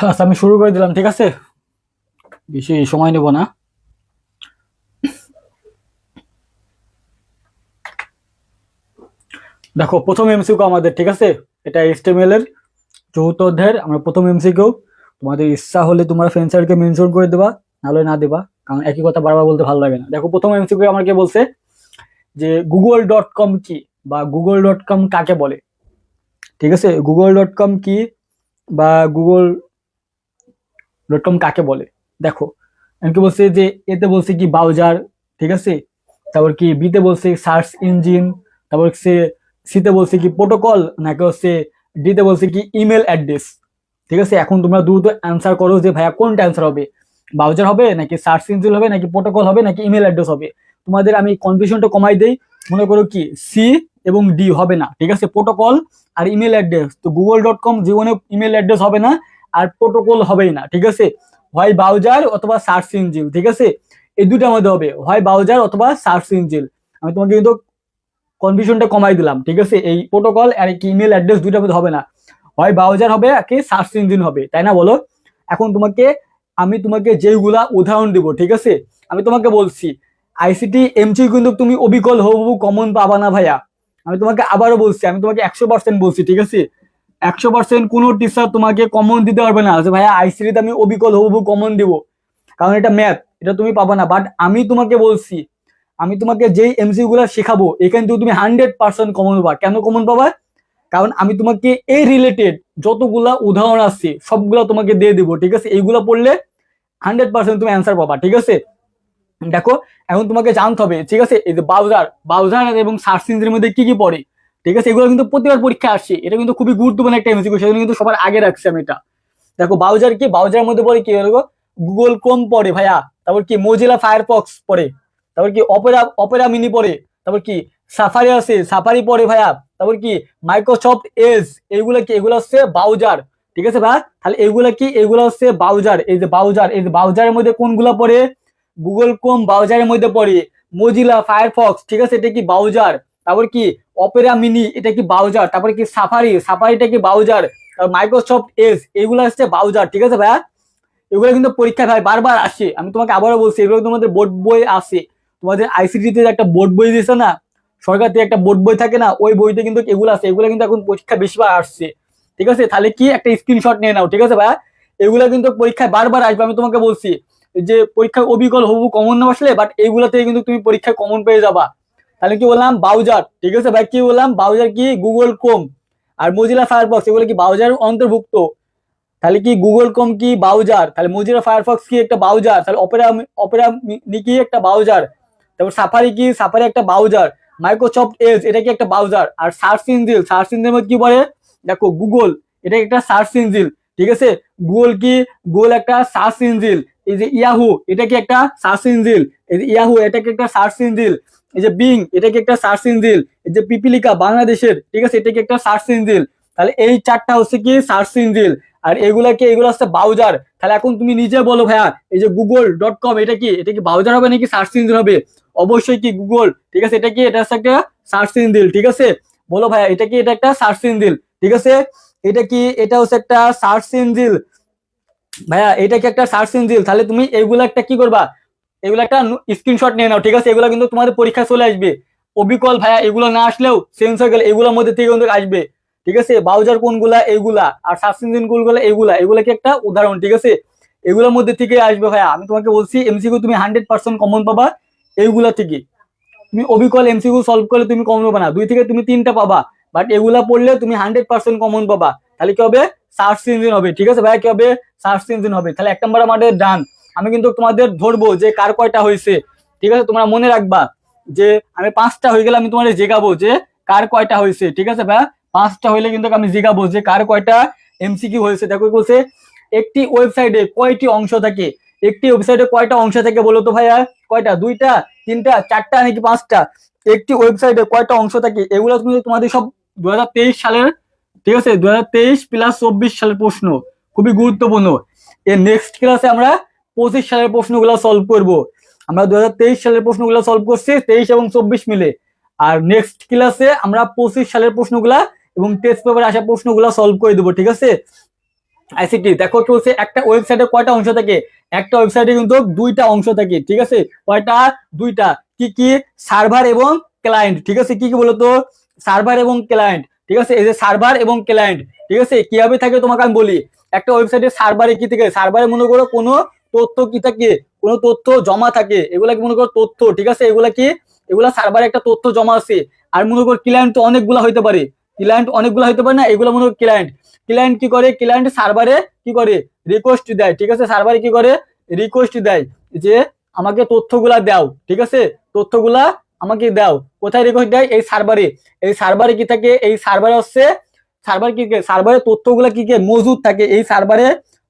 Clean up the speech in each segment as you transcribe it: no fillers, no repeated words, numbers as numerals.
আচ্ছা, আমি শুরু করে দিলাম, ঠিক আছে? বেশি সময় নেব না। দেখো, প্রথম এমসিকিউ আমাদের, ঠিক আছে? এটা এইচটিএমএল এর চতুর্থ অধ্যায়ের আমরা প্রথম এমসিকিউ। তোমাদের ইচ্ছা হলে তোমরা ফ্রেন্ডসারকে মেনশন করে দেবা, নাহলে না দেবা, কারণ একই কথা বারবার বলতে ভালো লাগে না। দেখো, প্রথম এমসিকিউ আমাকে বলছে যে google.com কি, বা google.com কাকে বলে। ঠিক আছে, google.com কি বা google.com কাকে বলে। দেখো, আমাকে বলছে যে এতে বলছে কি ব্রাউজার, ঠিক আছে? তারপর কি বিতে বলছে সার্চ ইঞ্জিন, তারপর সে সিতে বলছে কি প্রোটোকল, নাকি হচ্ছে ডিতে বলছে কি ইমেল অ্যাড্রেস। ঠিক আছে, এখন তোমরা দ্রুত অ্যান্সার করো যে ভাইয়া কোনটা অ্যান্সার হবে, ব্রাউজার হবে নাকি সার্চ ইঞ্জিন হবে নাকি প্রোটোকল হবে নাকি ইমেল অ্যাড্রেস হবে। তোমাদের আমি কনফিউশনটা কমাই দেই, মনে করো কি সি এবং ডি হবে না, ঠিক আছে? প্রোটোকল আর ইমেল অ্যাড্রেস, তো google.com জীবনে ইমেল অ্যাড্রেস হবে না, আর প্রোটোকল হবেই না, ঠিক আছে? হয় ব্রাউজার অথবা সার্চ ইঞ্জিন, ঠিক আছে? এই দুটার মধ্যে হবে, হয় ব্রাউজার অথবা সার্চ ইঞ্জিন। আমি তোমাকে কিন্তু কনফিউশনটা কমাই দিলাম, ঠিক আছে? এই প্রোটোকল আর কি ইমেল অ্যাড্রেস দুটার মধ্যে হবে না, হয় ব্রাউজার হবে কি সার্চ ইঞ্জিন হবে, তাই না বলো? এখন আমি তোমাকে যেগুলা উদাহরণ দিব, ঠিক আছে? আমি তোমাকে বলছি আইসিটি এমসি কিন্তু তুমি অবিকল হবু কমন পাবা না ভাইয়া। আমি তোমাকে আবারও বলছি, আমি তোমাকে 100% বলছি, ঠিক আছে? 100% কোনো টিচার তোমাকে কমন দিতে পারবে না যে ভাইয়া আইসিটিতে আমি অবিকল হবু কমন দিব, কারণ এটা ম্যাথ, এটা তুমি পাবা না। বাট আমি তোমাকে বলছি, আমি তোমাকে যেই এমসিকিউ গুলা শেখাবো এখান থেকে তুমি 100% কমন পাবা। কেন কমন পাবা? কারণ আমি তোমাকে এই রিলেটেড যতগুলা উদাহরণ আছে সবগুলা তোমাকে দিয়ে দিব, ঠিক আছে? এইগুলা পড়লে 100% তুমি অ্যান্সার পাবা, ঠিক আছে? দেখো, এখন তোমাকে জানতে হবে, ঠিক আছে, এই যে ব্রাউজার এবং সার্চ ইঞ্জিনের মধ্যে কি কি পড়ে, ঠিক আছে? এগুলো কিন্তু প্রতিবার পরীক্ষা আসে, এটা কিন্তু খুবই গুরুত্বপূর্ণ একটা এমসিকিউ, সেজন্য কিন্তু সবার আগে রাখছি আমি এটা। দেখো, ব্রাউজার কি, ব্রাউজারের মধ্যে পড়ে কি হলো, গুগল ক্রোম পড়ে ভাইয়া, তারপর কি মোজিলা ফায়ারফক্স পড়ে, তারপর কি অপেরা অপেরা মিনি পড়ে, তারপর কি সাফারি আছে, সাফারি পড়ে ভাইয়া, তারপর কি মাইক্রোসফট এজ। এইগুলা কি, এগুলো হচ্ছে ব্রাউজার, ঠিক আছে ভাই? তাহলে এগুলা কি, এগুলো হচ্ছে ব্রাউজার। এই যে ব্রাউজার, এই যে ব্রাউজারের মধ্যে কোনগুলা পড়ে, গুগল ক্রোম ব্রাউজারের মধ্যে পড়ে, মোজিলা ফায়ারফক্স, ঠিক আছে, এটা কি ব্রাউজার। তারপর কি অপেরা মিনি, এটা কি ব্রাউজার। তারপর কি সাফারিটা কি ব্রাউজার। মাইক্রোসফট এজ, এগুলো হচ্ছে ব্রাউজার, ঠিক আছে ভাইয়া? এগুলো কিন্তু পরীক্ষায় ভাই বারবার আসে, আমি তোমাকে আবারও বলছি, এগুলো তোমাদের বোর্ড বই আছে। তোমাদের আইসিটিতে একটা বোর্ড বই দিয়েছে না, সরকার থেকে একটা বোর্ড বই থাকে না, ওই বইতে কিন্তু এগুলো আছে, এগুলো কিন্তু এখন পরীক্ষা বেশিবার আসছে, ঠিক আছে? তাহলে কি একটা স্ক্রিনশট নিয়ে নাও, ঠিক আছে ভাইয়া? এগুলো কিন্তু পরীক্ষায় বারবার আসবে, আমি তোমাকে বলছি যে পরীক্ষায় অবিকল হবু কমন না আসলে, বাট এইগুলা থেকে কিন্তু তুমি পরীক্ষায় কমন পেয়ে যাবা। তাহলে কি বললাম, ব্রাউজার, ঠিক আছে ভাই? কি বললাম, ব্রাউজার কি গুগল ক্রোম আর মোজিলা ফায়ারফক্স, এগুলো কি ব্রাউজার অন্তর্ভুক্ত। তাহলে কি গুগল ক্রোম কি ব্রাউজার, তাহলে মোজিলা ফায়ারফক্স কি একটা ব্রাউজার, তাহলে অপেরা অপেরা কি একটা ব্রাউজার, তারপর সাফারি কি, সাফারি একটা ব্রাউজার, মাইক্রোসফট এজ এটা কি একটা ব্রাউজার। আর সার্চ ইঞ্জিন, সার্চ ইঞ্জিনের মধ্যে কি বলে, দেখো গুগল এটা একটা সার্চ ইঞ্জিন, ঠিক আছে? গুগল কি, গুগল একটা সার্চ ইঞ্জিন। এই যে ইয়াহু, এটা কি একটা সার্চ ইঞ্জিন। এই যে ইয়াহু, এটা কি একটা সার্চ ইঞ্জিন। এই যে বিং, এটা কি একটা সার্চ ইঞ্জিন। এই যে পিপিলিকা বাংলাদেশের, ঠিক আছে, এটা কি একটা সার্চ ইঞ্জিন। তাহলে এই চারটা হচ্ছে কি সার্চ ইঞ্জিন, আর এগুলা কি, এগুলো হচ্ছে ব্রাউজার। তাহলে এখন তুমি নিজে বলো ভাইয়া, এই যে google.com এটা কি, এটা কি ব্রাউজার হবে নাকি সার্চ ইঞ্জিন হবে? অবশ্যই কি গুগল, ঠিক আছে? এটা কি, এটা হচ্ছে একটা সার্চ ইঞ্জিন, ঠিক আছে? বলো ভাইয়া, এটা কি, এটা একটা সার্চ ইঞ্জিন, ঠিক আছে? এটা কি, এটা হচ্ছে একটা সার্চ ইঞ্জিন ভাইয়া, এটা কি একটা সার্চ ইঞ্জিন। তাহলে তুমি এগুলা একটা কি করবা, এগুলো একটা স্ক্রিনশট নিয়ে নাও, ঠিক আছে? এগুলো কিন্তু তোমাদের পরীক্ষা চলে আসবে। অবিকল ভাইয়া এগুলো না আসলেও সেন্স হয়ে গেলে এগুলোর মধ্যে থেকে কিন্তু আসবে, ঠিক আছে? ব্রাউজার কোনগুলা, এগুলা, আর সার্চ ইঞ্জিন কোনগুলা, এগুলা, এগুলা কি একটা উদাহরণ, ঠিক আছে? এগুলোর মধ্যে থেকে আসবে ভাইয়া। আমি তোমাকে বলছি এমসিকিউ তুমি 100% কমন পাবা এইগুলা থেকে। তুমি অবিকল এমসিকিউ সলভ করলে তুমি কমন পাবা না, 2 থেকে তুমি 3টা পাবা, বাট এগুলা পড়লে তুমি 100% কমন পাবা। তাহলে কি হবে, সার্চ ইঞ্জিন হবে, ঠিক আছে ভাইয়া? কি হবে, সার্চ ইঞ্জিন হবে। তাহলে 1 নম্বর আমাদের ডান। আমি কিন্তু তোমাদের ধরবো যে কার কয়টা হয়েছে, ঠিক আছে? তোমরা মনে রাখবা যে আমি 5টা হয়ে গেলে আমি তোমাদের জিগাবো যে কার কয়টা হয়েছে, ঠিক আছে ভাইয়া? 5টা হইলে কিন্তু আমি জিগাবো যে কার কয়টা এমসিকিউ হয়েছে। দেখো বলছে একটি ওয়েবসাইটে কয়টি অংশ থাকে, একটি ওয়েবসাইটে কয়টা অংশ থাকে বলো তো ভাইয়া? কয়টা, 2টা, 3টা, 4টা নাকি 5টা? একটি ওয়েবসাইটে কয়টা অংশ থাকে, এগুলো তুমি তোমাদের সব 2023 সালের, ঠিক আছে? 2023 প্লাস 24 সালের প্রশ্ন, খুবই গুরুত্বপূর্ণ। এর নেক্সট ক্লাসে আমরা 25 সালের প্রশ্নগুলো সলভ করব। আমরা 2023 সালের প্রশ্নগুলো সলভ করছি 23 এবং 24 মিলে, আর নেক্সট ক্লাসে আমরা 25 সালের প্রশ্নগুলা এবং টেস্ট পেপারে আসা প্রশ্নগুলো সলভ করে দেবো, ঠিক আছে? আইসিটি। দেখো কি বলছে, একটা ওয়েবসাইটে কয়টা অংশ থাকে, একটা ওয়েবসাইটে কিন্তু দুইটা অংশ থাকে, ঠিক আছে, কয়টা, দুইটা। কি কি, সার্ভার এবং ক্লায়েন্ট, ঠিক আছে, কি কি বলতো, সার্ভার এবং ক্লায়েন্ট, ঠিক আছে, এই যে সার্ভার এবং ক্লায়েন্ট, ঠিক আছে, কিভাবে থাকে তোমাকে আমি বলি। একটা ওয়েবসাইটের সার্ভারে কি থাকে, সার্ভারে মনে করো কোনো তথ্য কি থাকে, কোনো তথ্য জমা থাকে, এগুলা কি মনে করো তথ্য, ঠিক আছে, এগুলা কি, এগুলা সার্ভারে একটা তথ্য জমা আছে। আর মনে করো ক্লায়েন্ট তো অনেকগুলা হইতে পারে, ক্লায়েন্ট অনেকগুলা হইতে পারে না, এগুলো মনে করো ক্লায়েন্ট। ক্লায়েন্ট কি করে, ক্লায়েন্ট সার্ভারে কি করে, রিকোয়েস্ট দেয়, ঠিক আছে, সার্ভারে কি করে, রিকোয়েস্ট দেয় যে আমাকে তথ্যগুলা দাও, ঠিক আছে, তথ্যগুলা আমাকে দাও। কোথায় রিকোয়েস্ট দেয়, এই সার্ভারে। এই সার্ভারে কি থাকে, এই সার্ভারে হচ্ছে, সার্ভার কি, সার্ভারে তথ্যগুলা কি মজুদ থাকে, এই সার্ভারে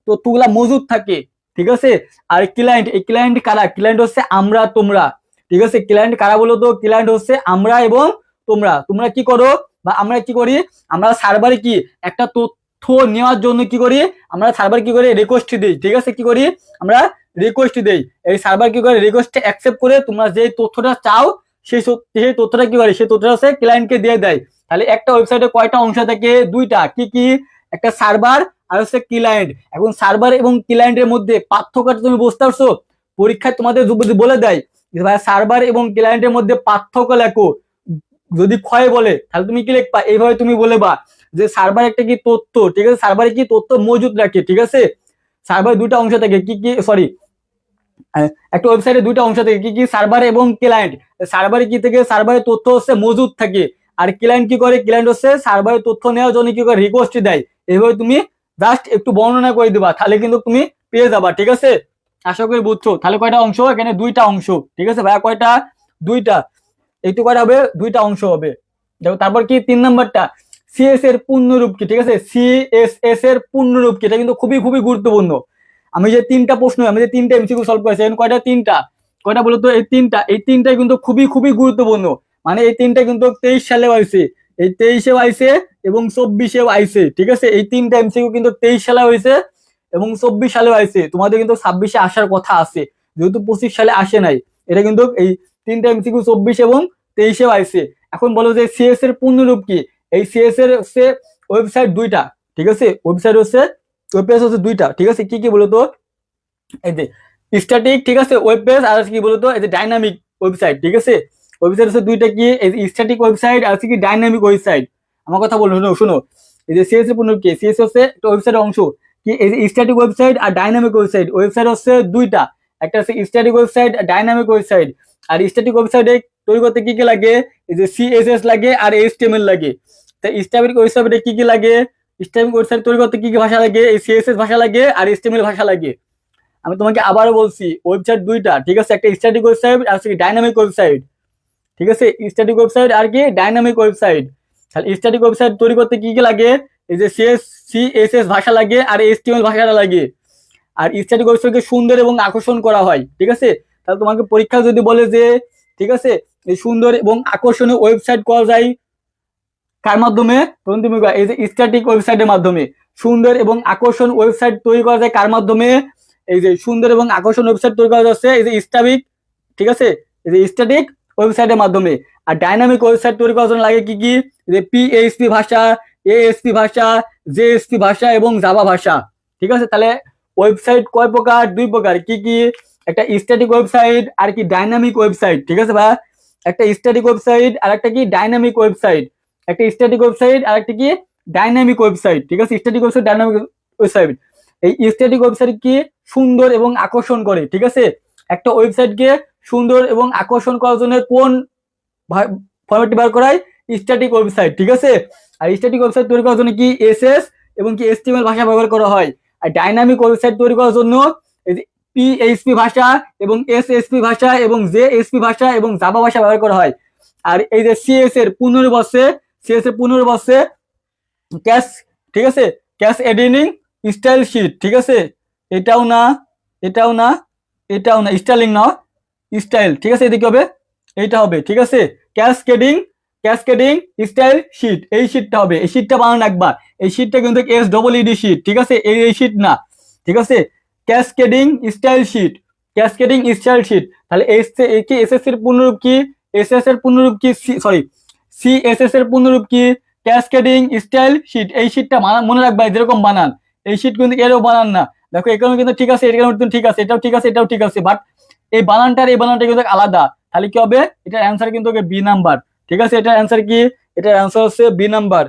তথ্যগুলা মজুদ থাকে, ঠিক আছে। আর ক্লায়েন্ট, এই ক্লায়েন্ট কারা, ক্লায়েন্ট হচ্ছে আমরা তোমরা, ঠিক আছে, ক্লায়েন্ট কারা বলো তো, ক্লায়েন্ট হচ্ছে আমরা এবং তোমরা। তোমরা কি করো বা আমরা কি করি, আমরা সার্ভারে কি একটা তথ্য নেওয়ার জন্য কি করি, আমরা সার্ভার কি করি, রিকোয়েস্ট দিই, ঠিক আছে, কি করি, আমরা রিকোয়েস্ট দেই। এই সার্ভার কি করে, রিকোয়েস্ট অ্যাকসেপ্ট করে তোমরা যে তথ্যটা চাও সেই তথ্যটা কি করে, সেই তথ্যটা হচ্ছে ক্লায়েন্টকে দিয়ে দেয়। তাহলে একটা ওয়েবসাইটে কয়টা অংশ থাকে, দুইটা। কি কি, একটা সার্ভার আর হচ্ছে ক্লায়েন্ট। এখন সার্ভার এবং ক্লায়েন্টের মধ্যে পার্থক্যটা তুমি বুঝতে পারছো, পরীক্ষায় তোমাদের যদি বলে দেয় ভাই সার্ভার এবং ক্লায়েন্টের মধ্যে পার্থক্য লেখো, যদি ক্ষয় বলে তাহলে তুমি কি লিখবা, এইভাবে তুমি বলেবা যে সার্ভার একটা কি তথ্য, ঠিক আছে, সার্ভারে কি তথ্য মজুদ রাখে, ঠিক আছে, সার্ভারে দুইটা অংশ থাকে, কি কি, সরি, একটা ওয়েবসাইটে দুইটা অংশ থাকে, কি কি, সার্ভার এবং ক্লায়েন্ট। সার্ভারে কি থেকে, সার্ভারে তথ্য হচ্ছে মজুদ থাকে, আর ক্লায়েন্ট কি করে, ক্লায়েন্ট হচ্ছে সার্ভারে তথ্য নেওয়ার জন্য কি করে, রিকোয়েস্ট দেয়। এইভাবে তুমি জাস্ট একটু বর্ণনা করে দিবা, তাহলে কিন্তু তুমি পেয়ে যাবা, ঠিক আছে। আশা করি বুঝছো। তাহলে কয়টা অংশ, এখানে দুইটা অংশ, ঠিক আছে ভাইয়া, কয়টা, দুইটা। এইটু কয়টা হবে, দুইটা অংশ হবে। দেখো তারপর কি 3 নাম্বারটা, সিএস এর পূর্ণরূপ কি, ঠিক আছে, সিএসএস এর পূর্ণরূপ কি, এটা কিন্তু খুবই খুবই গুরুত্বপূর্ণ। আমি যে তিনটা প্রশ্ন, আমি যে তিনটা এমসিকিউ সলভ করেছি, কয়টা, তিনটা, কয়টা বলতো, এই তিনটা, এই তিনটাই কিন্তু খুবই খুবই গুরুত্বপূর্ণ। মানে এই তিনটা কিন্তু 23 সালে হয়েছে, এই 23-এও আইছে এবং 24-এও আইছে, ঠিক আছে, এই তিনটা এমসিকিউ কিন্তু 23 সালে হয়েছে এবং 24 সালেও আইছে। তোমাদের কিন্তু 26-এ আসার কথা আছে, যেহেতু 25 সালে আসে নাই। এটা কিন্তু এই তিনটা এমসিকিউ 24 এবং 23-এও আইছে। এখন বলো যে সিএস এর পূর্ণরূপ কি, এই সিএস এর হচ্ছে ওয়েবসাইট দুইটা, ঠিক আছে, ওয়েবসাইট হচ্ছে, ওয়েব পেজ হচ্ছে দুইটা, ঠিক আছে, কি কি বলতো, এই যে স্ট্যাটিক, ঠিক আছে, ওয়েব পেজ, আর কি বলতো, এই যে ডাইনামিক ওয়েবসাইট, ঠিক আছে, ওয়েবসাইট হচ্ছে দুইটা, কি এই যে স্ট্যাটিক ওয়েবসাইট আর কি ডাইনামিক ওয়েবসাইট। আমার কথা বলো, শোনো শোনো, এই যে সিএস এর পূর্ণরূপ কি, সিএস হচ্ছে একটা ওয়েবসাইটের অংশ, কি এই যে স্ট্যাটিক ওয়েবসাইট আর ডাইনামিক ওয়েবসাইট। ওয়েবসাইট হচ্ছে দুইটা, একটা হচ্ছে স্ট্যাটিক ওয়েবসাইট আর ডাইনামিক ওয়েবসাইট। আর স্ট্যাটিক ওয়েবসাইটে তৈরি করতে কি কি লাগে, এই যে সিএসএস লাগে আর এইচটিএমএল লাগে। তাই স্ট্যাটিক ওয়েবসাইটে কি কি লাগে, স্ট্যাটিক ওয়েবসাইট তৈরি করতে কি কি ভাষা লাগে, এই সিএসএস ভাষা লাগে আর এইচটিএমএল ভাষা লাগে। আমি তোমাকে আবারও বলছি, ওয়েবসাইট দুইটা, ঠিক আছে, একটা স্ট্যাটিক ওয়েবসাইট আর ডাইনামিক ওয়েবসাইট, ঠিক আছে, স্ট্যাটিক ওয়েবসাইট আর কি ডাইনামিক ওয়েবসাইট। তাহলে স্ট্যাটিক ওয়েবসাইট তৈরি করতে কি কি লাগে, এই যে সিএসএস ভাষা লাগে আর এইচটিএমএল ভাষাটা লাগে। আর স্ট্যাটিক ওয়েবসাইটকে সুন্দর এবং আকর্ষণ করা হয়, ঠিক আছে। তাহলে তোমাকে পরীক্ষা যদি বলে যে, ঠিক আছে, এই সুন্দর এবং আকর্ষণীয় ওয়েবসাইট করা যায় কার মাধ্যমে, তখন তুমি এই যে স্ট্যাটিক ওয়েবসাইটের মাধ্যমে। সুন্দর এবং আকর্ষণ ওয়েবসাইট তৈরি করা যায় কার মাধ্যমে, এই যে সুন্দর এবং আকর্ষণ ওয়েবসাইট তৈরি করা যাচ্ছে এই যে স্ট্যাটিক, ঠিক আছে, এই যে স্ট্যাটিক ওয়েবসাইটের মাধ্যমে। আর ডাইনামিক ওয়েবসাইট তৈরি করার জন্য লাগে কি কি, যে পিএইচপি ভাষা, এএসপি ভাষা, জেএসপি ভাষা এবং জাভা ভাষা, ঠিক আছে। তাহলে ওয়েবসাইট কয় প্রকার, দুই প্রকার, কি কি, একটা স্ট্যাটিক ওয়েবসাইট আর কি ডাইনামিক ওয়েবসাইট, ঠিক আছে ভাই, একটা স্ট্যাটিক ওয়েবসাইট আর একটা কি ডাইনামিক ওয়েবসাইট, একটা স্ট্যাটিক ওয়েবসাইট আর একটা কি ডাইনামিক ওয়েবসাইট, ঠিক আছে, স্ট্যাটিক ওয়েবসাইট, ডাইনামিক ওয়েবসাইট। এই স্ট্যাটিক ওয়েবসাইট কি সুন্দর এবং আকর্ষণ করে, ঠিক আছে, একটা ওয়েবসাইটকে সুন্দর এবং আকর্ষণ করার জন্য কোন ফরম্যাটটি ব্যবহার করায়, স্ট্যাটিক ওয়েবসাইট, ঠিক আছে। আর স্ট্যাটিক ওয়েবসাইট তৈরি করার জন্য কি এসএস এবং কি এইচটিএমএল ভাষা ব্যবহার করা হয়। আর ডাইনামিক ওয়েবসাইট তৈরি করার জন্য পিএইচপি ভাষা এবং এসএসপি ভাষা এবং জেএসপি ভাষা এবং জাভা ভাষা ব্যবহার করা হয়। আর এই যে সিএস এর পুনর্বর্ষে, সিএস এর পুনর্বর্ষে ক্যাশ, ঠিক আছে, ক্যাশ এডিটিং স্টাইল শিট, ঠিক আছে, এটাও না, এটাও না, এটাও না, স্টাইলিং না, স্টাইল, ঠিক আছে, এদিকে হবে, এইটা হবে, ঠিক আছে, ক্যাসকেডিং, ক্যাসকেডিং স্টাইল শিট, এই শিটটা হবে, এই শিটটা বানানো একবার, এই শিটটা কিন্তু SEED শিট, ঠিক আছে, এই শিট না, ঠিক আছে, cascading style sheet, cascading style sheet. তাহলে কি এসএসসি এর পূর্ণরূপ কি, এসএস এর পূর্ণরূপ কি, সরি, সিএসএস এর পূর্ণরূপ কি, ক্যাসকেডিং স্টাইল শিট। এই শিটটা মনে রাখবা যেরকম বানান, এই শিট কিন্তু এরও বানান না। দেখো এখানেও কিন্তু ঠিক আছে, এখানেও কিন্তু ঠিক আছে, এটাও ঠিক আছে, এটাও ঠিক আছে, বাট এই বানানটা আর এই বানানটা কিন্তু আলাদা। তাহলে কি হবে, এটার অ্যান্সার কিন্তু বি নাম্বার। ঠিক আছে, এটার অ্যান্সার কি, এটার অ্যান্সার হচ্ছে বি নাম্বার।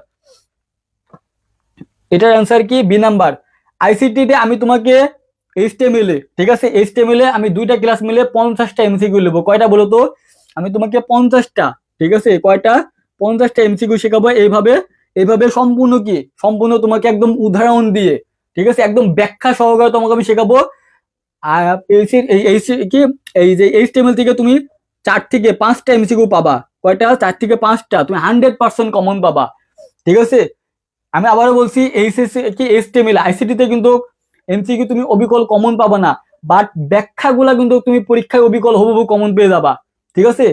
এটার অ্যান্সার কি, বি নাম্বার। আইসিটি তে আমি তোমাকে এইচটিএমএল এ, ঠিক আছে, এইচটিএমএল এ আমি 2টা ক্লাস মিলে 50টা এমসিকিউ নেবো। কয়টা বলো তো, আমি তোমাকে 50টা, ঠিক আছে, কয়টা, 50টা এমসিকিউ শেখাবো। এইভাবে এইভাবে সম্পূর্ণ কি, সম্পূর্ণ তোমাকে একদম উদাহরণ দিয়ে, ঠিক আছে, একদম ব্যাখ্যা সহকারে তোমাকে আমি শেখাবো। আর কি, এই যে এইচটিএমএল থেকে তুমি 4 থেকে 5টা এমসিকিউ পাবা। কয়টা, 4 থেকে 5টা, তুমি 100% কমন পাবা। ঠিক আছে, আমি আবারও বলছি, এইচএসসি কি এইচটিএমএল আইসিটি তে কিন্তু এমসিকিউ তুমি অবিকল কমন পাবা না, বাট ব্যাখ্যাগুলা কিন্তু তুমি পরীক্ষায় অবিকল হুবহু কমন পেয়ে যাবা। ঠিক আছে,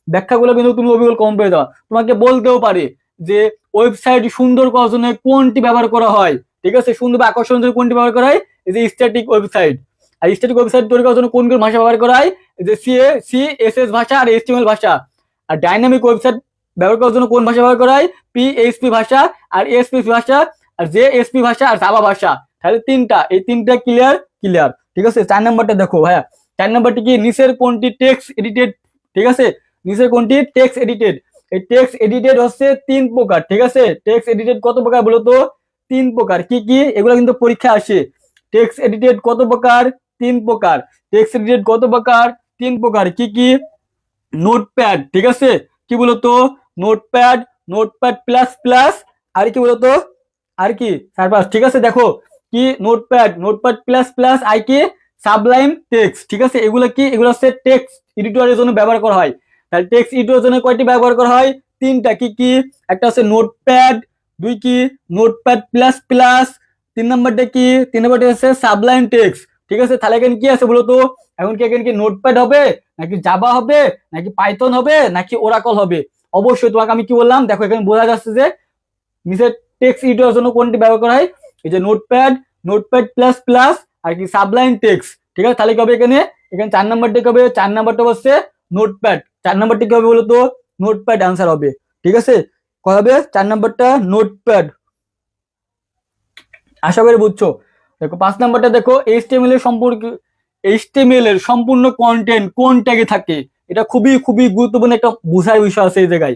ব্যাখ্যাগুলো কিন্তু তুমি অবিকল কমন পেয়ে যাবা। তোমাকে বলতেও পারে যে ওয়েবসাইট সুন্দর করার জন্য কোনটি ব্যবহার করা হয়। ঠিক আছে, সুন্দর বা আকর্ষণীয় জন্য কোনটি ব্যবহার করা হয়, এই যে স্ট্যাটিক ওয়েবসাইট। আর স্ট্যাটিক ওয়েবসাইট তৈরি করার জন্য কোন কোন ভাষা ব্যবহার করা হয়, যে সিএসএস ভাষা আর এইচটিএমএল ভাষা। আর ডাইনামিক ওয়েবসাইট ব্যবহার করার জন্য কোন ভাষা ব্যবহার করা হয়, পিএইচপি ভাষা আর এসপি ভাষা আর জেএসপি ভাষা আর জাভা ভাষা। তাহলে তিনটা, এই তিনটা ক্লিয়ার, ক্লিয়ার। ঠিক আছে, 4 নাম্বারটা দেখো ভাইয়া, 4 নাম্বারটি কি, নিচের কোনটি টেক্সট এডিটেড। ঠিক আছে, নিচের কোনটি টেক্সট এডিটেড। এই টেক্সট এডিটেড হচ্ছে 3 প্রকার। ঠিক আছে, টেক্সট এডিটেড কত প্রকার বলো তো, 3 প্রকার। কি কি, এগুলো কিন্তু পরীক্ষা আসে। টেক্সট এডিটেড কত প্রকার, 3 প্রকার। টেক্সট এডিটেড কত প্রকার, 3 প্রকার। কি কি, নোটপ্যাড, ঠিক আছে, কি বলতো, নোটপ্যাড, নোটপ্যাড প্লাস প্লাস, আর কি বলতো, আর কি সারপাস। ঠিক আছে, দেখো কি, নোটপ্যাড, নোটপ্যাড প্লাস প্লাস, আর কি সাবলাইম টেক্সট। ঠিক আছে, এগুলো কি, এগুলো হচ্ছে টেক্সট এডিটরের জন্য ব্যবহার করা হয়। তাহলে টেক্সট এডিটরের জন্য কয়টি ব্যবহার করা হয়, 3টা। কি কি, একটা হচ্ছে নোটপ্যাড, 2 কি নোটপ্যাড প্লাস প্লাস, 3 নাম্বারটা কি, 3 নাম্বারটা হচ্ছে সাবলাইম টেক্সট। ঠিক আছে, তাহলে এখানে কি আছে বলতো, এখন কি এখানে কি নোটপ্যাড হবে নাকি জাভা হবে নাকি পাইথন হবে নাকি ওরাকল হবে। অবশ্যই তোমাকে আমি কি বললাম, দেখো এখানে বোঝা যাচ্ছে যে নিচের টেক্সট এডিটরের জন্য কোনটি ব্যবহার করা হয়, এই যে নোটপ্যাড, নোটপ্যাড প্লাস প্লাস, আর কি সাবলাইম টেক্সট। ঠিক আছে, তাহলে কি হবে, এখানে এখানে 4 নাম্বারটা কি হবে, 4 নাম্বারটা হচ্ছে নোটপ্যাড। 4 নাম্বারটা কি হবে বলতো, নোটপ্যাড আনসার হবে। ঠিক আছে, কত হবে, 4 নাম্বারটা নোটপ্যাড। আশা করি বুঝছো। দেখো 5 নাম্বারটা দেখো, এইচটিএমএল এর সম্পর্কে, এইচটিএমএল এর সম্পূর্ণ কন্টেন্ট কোন ট্যাগে থাকে। এটা খুবই খুবই গুরুত্বপূর্ণ একটা বোঝার বিষয় আছে এই জায়গায়।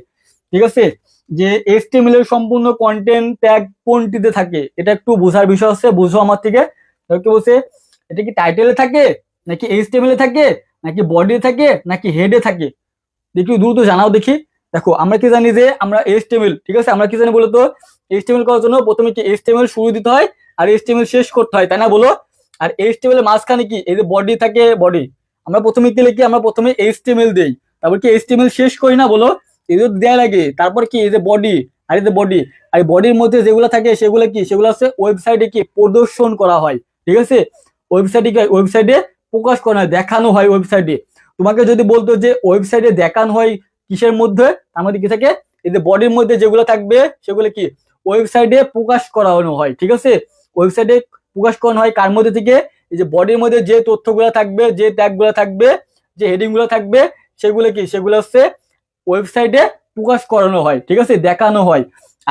ঠিক আছে, যে এইচটিএমএল এর সম্পূর্ণ কন্টেন্ট ট্যাগ কোনটিতে থাকে, এটা একটু বোঝার বিষয় আছে, বুঝো আমার থেকে। কি বলছে, এটা কি টাইটেলে থাকে নাকি এইচটিএমএল এ থাকে নাকি বডি থাকে নাকি হেডে থাকে, দেখি দ্রুত জানাও দেখি। দেখো আমরা কি জানি যে আমরা এইচটিএমএল, ঠিক আছে, আমরা কি জানি বলতো, এইচটিএমএল করার জন্য প্রথমে কি এইচটিএমএল শুরু দিতে হয় আর এইচটিএমএল শেষ করতে হয়, তাই না বলো। আর এইচটিএমএল এর মাঝখানে কি, এই যে বডি থাকে, বডি আমরা প্রথমে কি লিখি, আমরা প্রথমে এইচটিএমএল দেই, তারপর কি এইচটিএমএল শেষ করি না বলো, এগুলো দেয়া লাগে। তারপর কি, এই যে বডি, আর এই যে বডি, আর বডির মধ্যে যেগুলো থাকে সেগুলো কি, সেগুলো আছে ওয়েবসাইটে কি প্রদর্শন করা হয়। ঠিক আছে, ওয়েবসাইটে কি, ওয়েবসাইটে প্রকাশ করা হয়, দেখানো হয় ওয়েবসাইটে। তোমাকে যদি বলতো যে ওয়েবসাইটে দেখানো হয় কিসের মধ্যে, তার মধ্যে কি থাকে, এই যে বডির মধ্যে যেগুলো থাকবে সেগুলো কি ওয়েবসাইটে প্রকাশ করানো হয়। ঠিক আছে, ওয়েবসাইটে প্রকাশ করানো হয় কার মধ্যে থেকে, এই যে বডির মধ্যে যে তথ্যগুলো থাকবে, যে ট্যাগগুলো থাকবে, যে হেডিং গুলো থাকবে, সেগুলো কি, সেগুলো হচ্ছে ওয়েবসাইটে প্রকাশ করানো হয়। ঠিক আছে, দেখানো হয়।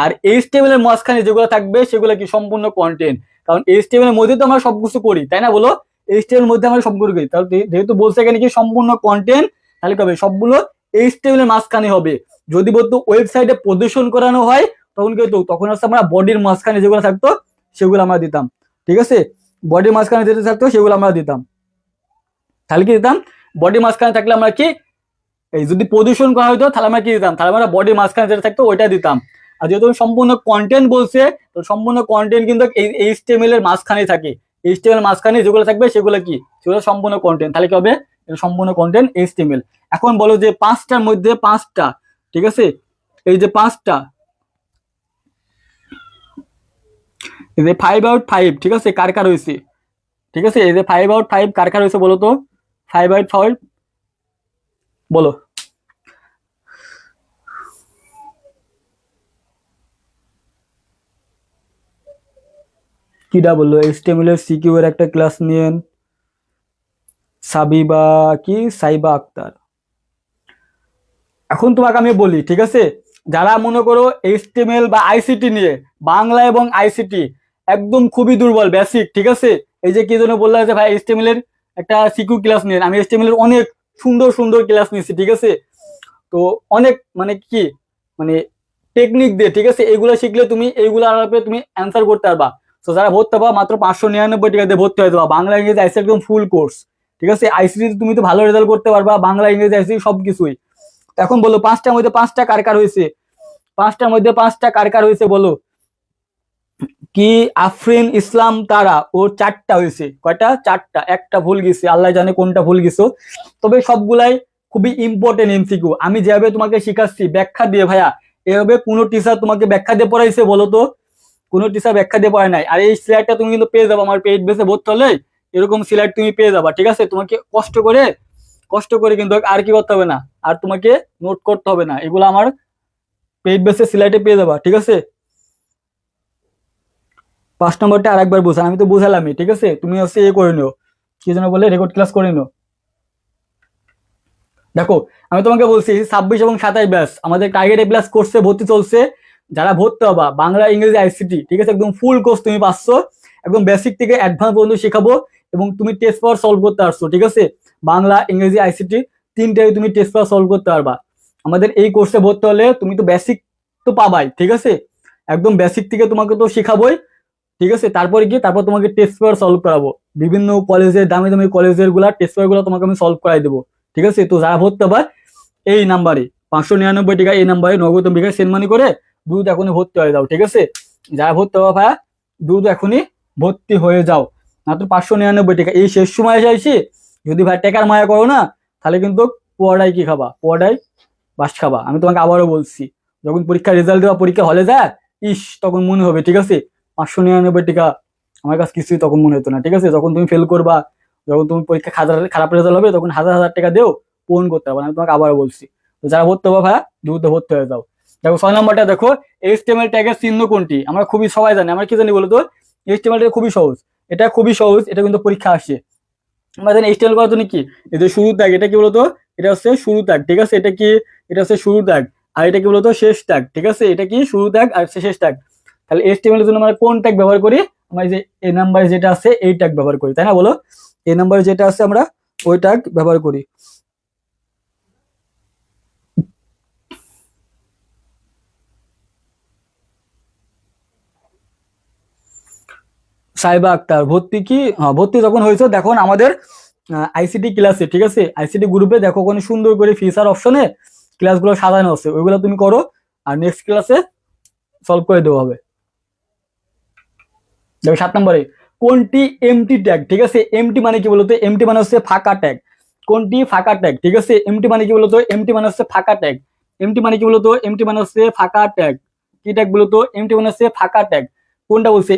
আর এইচটিএমএল এর মাঝখানে যেগুলো থাকবে সেগুলো কি সম্পূর্ণ কন্টেন্ট, কারণ এইচটিএমএল এর মধ্যে তো আমরা সবকিছু করি, তাই না বলো, এইচটিএমএল এর মধ্যে আমরা সবকিছু করি। তাহলে যেহেতু বলছে এখানে কি সম্পূর্ণ কন্টেন্ট, তাহলে কি হবে, সবগুলো এইচটিএমএল এর মাঝখানে হবে। যদি বলতো ওয়েবসাইটে প্রদর্শন করানো হয়, তখন কি হতো, তখন হচ্ছে আমরা বডির মাঝখানে যেগুলো থাকতো সেগুলো আমরা দিতাম। ঠিক আছে, বডির মাঝখানে যেটা থাকতো সেগুলো আমরা দিতাম। তাহলে কি দিতাম, বডির মাঝখানে থাকলে আমরা কি, এই যদি প্রদর্শন করা হতো তাহলে আমরা কি দিতাম, তাহলে আমরা বডির মাঝখানে যেটা থাকতো ওইটা দিতাম। আর যেহেতু সম্পূর্ণ কন্টেন্ট বলছে, তো সম্পূর্ণ কন্টেন্ট কিন্তু এই এইচটিএমএল এর মাঝখানে থাকে। এইচটিএমএল মাঝখানে যেগুলো থাকবে সেগুলো কি, সেগুলো সম্পূর্ণ কন্টেন্ট। তাহলে কি হবে, সম্পূর্ণ কন্টেন্ট এইচটিএমএল। এখন বলো যে 5টার মধ্যে 5টা, ঠিক আছে, এই যে 5টা, এই যে 5/5, ঠিক আছে, কার কার হয়েছে, ঠিক আছে, এই যে 5/5 কার কার হয়েছে বলো তো, 5/5 বলো। কিডা বললো, এইচটিএমএল এর সিকিউ এর একটা ক্লাস নিয়েন, সাবিবা কি, সাইবা আক্তার। এখন তোমাকে আমি বলি, ঠিক আছে, যারা মনে করো এইচটিএমএল বা আইসিটি নিয়ে, বাংলা এবং আইসিটি একদম খুবই দুর্বল, বেসিক, ঠিক আছে। এই যে কি জন্য বললাম যে ভাই HTML এর একটা সিকিউ ক্লাস নিন, আমি HTML এর অনেক সুন্দর সুন্দর ক্লাস নিচ্ছি, ঠিক আছে। তো অনেক মানে কি মানে টেকনিক দিয়ে, ঠিক আছে, এগুলো শিখলে তুমি এইগুলো আলাপে তুমি অ্যান্সার করতে পারবা। তো যারা ভর্তি হবা মাত্র 599 টাকা দিয়ে ভর্তি হয়ে যাবা, বাংলা ইংরেজি আইসিটি একদম ফুল কোর্স, ঠিক আছে। আইসিটি তুমি তো ভালো রেজাল্ট করতে পারবা, বাংলা ইংরেজি আইসিটি সবকিছুই। এখন বলো 5টার মধ্যে 5টা কার কার হয়েছে? 5টার মধ্যে 5টা কার কার হয়েছে বলো? কি আফরিন ইসলাম তারা, ওর 4টা হয়েছে। কয়টা? 4টা। একটা ভুল গেছে, আল্লাহ জানে কোনটা ভুল গেছো। তবে সবগুলাই খুবই ইম্পর্টেন্ট এমসিকিউ। আমি যেভাবে তোমাকে শিখাচ্ছি ব্যাখ্যা দিয়ে ভাইয়া, এভাবে কোনো টিচার তোমাকে ব্যাখ্যা দিয়ে পড়াইছে বলো তো? কোনো টিচার ব্যাখ্যা দিয়ে পড়ায় নাই। আর এই স্লাইডটা তুমি কিন্তু পেয়ে যাবো আমার পেইড বেসে ভর্তি হলে, এরকম স্লাইড তুমি পেয়ে যাবা, ঠিক আছে। তোমাকে কষ্ট করে কিন্তু আর কি করতে হবে না, আর তোমাকে নোট করতে হবে না, এগুলো আমার পেইড বেসে স্লাইডে পেয়ে যাবা, ঠিক আছে। 5 নম্বরটা আরেকবার বোঝান, আমি তো বোঝালামই, ঠিক আছে। তুমি হচ্ছে করে নিও, কি যেন বলে, রেকর্ড ক্লাস করে নিও। দেখো আমি তোমাকে বলছি 26 এবং 27 ব্যাচ আমাদের টার্গেট এ প্লাস কোর্সে ভর্তি চলছে। যারা ভর্তি হবা বাংলা ইংরেজি আইসিটি, ঠিক আছে, একদম ফুল কোর্স তুমি পাচ্ছ, একদম বেসিক থেকে অ্যাডভান্স পর্যন্ত শেখাবো, এবং তুমি টেস্ট পেপার সলভ করতে পারছো, ঠিক আছে। বাংলা ইংরেজি আইসিটি তিনটাই তুমি টেস্ট পেপার সলভ করতে পারবা। আমাদের এই কোর্সে ভর্তি হলে তুমি তো বেসিক তো পাবাই, ঠিক আছে, একদম বেসিক থেকে তোমাকে তো শেখাবোই, ঠিক আছে। তারপরে কি, তারপর তোমাকে টেস্ট পেপার সলভ করাবো, বিভিন্ন কলেজের দামি দামি কলেজের গুলা টেস্ট পেপার গুলো তোমাকে আমি সলভ করাই দেবো, ঠিক আছে। তো যারা ভর্তি হবা এই নাম্বারে 599 টাকা, এই নাম্বারে নগদ বিকাশ সেন্ড মানি করে দ্রুত এখনই ভর্তি হয়ে যাও, ঠিক আছে। যারা ভর্তি হবা ভাইয়া দ্রুত এখনই ভর্তি হয়ে যাও, মাত্র 599 টাকা। এই শেষ সময় এসে যদি ভাই টাকার মায়া করো না, তাহলে কিন্তু পড়াই কি খাবা, পড়াই বাস খাবা। আমি তোমাকে আবারও বলছি, যখন পরীক্ষার রেজাল্ট দেওয়া, পরীক্ষা হলে যায় তখন মনে হবে, ঠিক আছে, 599 টাকা আমার কাছে কিছুই তখন মনে হতো না, ঠিক আছে। যখন তুমি ফেল করবা, যখন তুমি পরীক্ষা খারাপ রেজাল্ট হবে, তখন হাজার হাজার টাকা দিও পূরণ করতে পারবে। আমি তোমাকে আবারও বলছি, তো যারা ভর্তি হবে ভাইয়া দ্রুত ভর্তি হয়ে যাও। দেখো 6 নম্বরটা দেখো, HTML ট্যাগের চিহ্ন কোনটি? আমরা খুবই সবাই জানি, আমরা কি জানি বলতো? HTML টা খুবই সহজ, এটা খুবই সহজ, এটা কিন্তু পরীক্ষা আসে। আমরা জানি HTML করার জন্য কি, এই যে শুরু ট্যাগ, এটা কি বলতো? এটা হচ্ছে শুরু ট্যাগ, ঠিক আছে। এটা কি? এটা হচ্ছে শুরু ট্যাগ। আর এটা কি বলতো? শেষ ট্যাগ, ঠিক আছে। এটা কি? শুরু ট্যাগ আর শেষ ট্যাগ। তাহলে HTML এর জন্য আমরা কোন ট্যাগ ব্যবহার করি? আমরা এই যে এই নাম্বারে যেটা আছে এই ট্যাগ ব্যবহার করি, তাই না? বলো, এই নাম্বারে যেটা আছে আমরা ওই ট্যাগ ব্যবহার করি। সাইবা আক্তার ভর্তি কি? হ্যাঁ, ভর্তি যখন হয়েছে দেখুন আমাদের আইসিটি ক্লাসে, ঠিক আছে, আইসিটি গ্রুপে দেখো ওখানে সুন্দর করে ফিচার অপশনে ক্লাসগুলো সাজানো আছে, ওইগুলো তুমি করো, আর নেক্সট ক্লাসে সলভ করে দেওয়া হবে। দেখো 7 নম্বরে কোনটি এমটি ট্যাগ, ঠিক আছে। এমটি মানে কি বলতো? এমটি মানে হচ্ছে ফাঁকা ট্যাগ। কোনটি ফাঁকা ট্যাগ, ঠিক আছে। এমটি মানে কি বলতো? এমটি মানে হচ্ছে ফাঁকা ট্যাগ। এমটি মানে কি বলতো? এমটি মানে হচ্ছে ফাঁকা ট্যাগ। কি ট্যাগ বলতো? এমটি মানে হচ্ছে ফাঁকা ট্যাগ। কোনটা বলছে?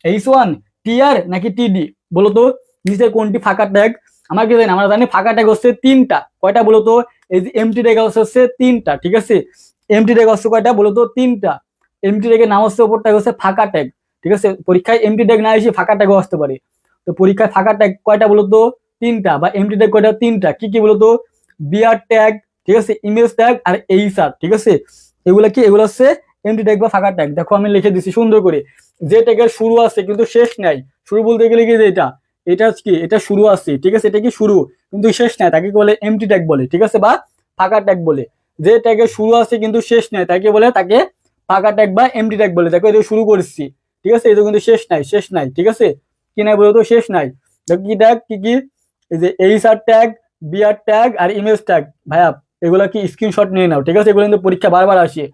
H1 TR নাকি TD? বলতো নিচে কোনটি ফাঁকা ট্যাগ? আমরা কি জানি? আমরা জানি ফাঁকা ট্যাগ হচ্ছে 3টা। কয়টা বলতো? এই যে এমটি ট্যাগ হচ্ছে 3টা, ঠিক আছে। এমটি ট্যাগ হচ্ছে কয়টা বলতো? 3টা। এমটি ট্যাগের নাম হচ্ছে, উপর ট্যাগ হচ্ছে ফাঁকা ট্যাগ, ঠিক আছে। পরীক্ষায় এমটি ট্যাগ না এসে ফাঁকা ট্যাগও আসতে পারে। তো পরীক্ষায় ফাঁকা ট্যাগ কয়টা বলতো? 3টা। বা এমটি ট্যাগ কয়টা? 3টা। কি কি বলতো? বিআর ট্যাগ, ঠিক আছে, ইমেজ ট্যাগ আর এইচআর, ঠিক আছে। এগুলা কি? এগুলো হচ্ছে এমটি ট্যাগ বা ফাঁকা ট্যাগ। দেখো আমি লিখে দিচ্ছি সুন্দর করে, যে ট্যাগের শুরু আছে কিন্তু শেষ নাই। শুরু বলতে গেলে কি, যে এটা কি, এটা শুরু আছে, ঠিক আছে, এটা কি শুরু কিন্তু শেষ নাই, তাকে বলে এমটি ট্যাগ বলে, ঠিক আছে, বা ফাঁকা ট্যাগ বলে। যে ট্যাগের শুরু আছে কিন্তু শেষ নাই তাকে বলে, তাকে ফাঁকা ট্যাগ বা এমটি ট্যাগ বলে। দেখো এটা শুরু করছি, ঠিক আছে, এটা কিন্তু শেষ নাই, ঠিক আছে। কি নাই বলতো? শেষ নাই। দেখো কি ট্যাগ, কি কি? এই যে এইচআর ট্যাগ, বিআর ট্যাগ আর ইমেজ ট্যাগ। ভাইয়া এগুলা কি স্ক্রিনশট নিয়ে নাও, ঠিক আছে, এগুলো কিন্তু পরীক্ষা বারবার আসে,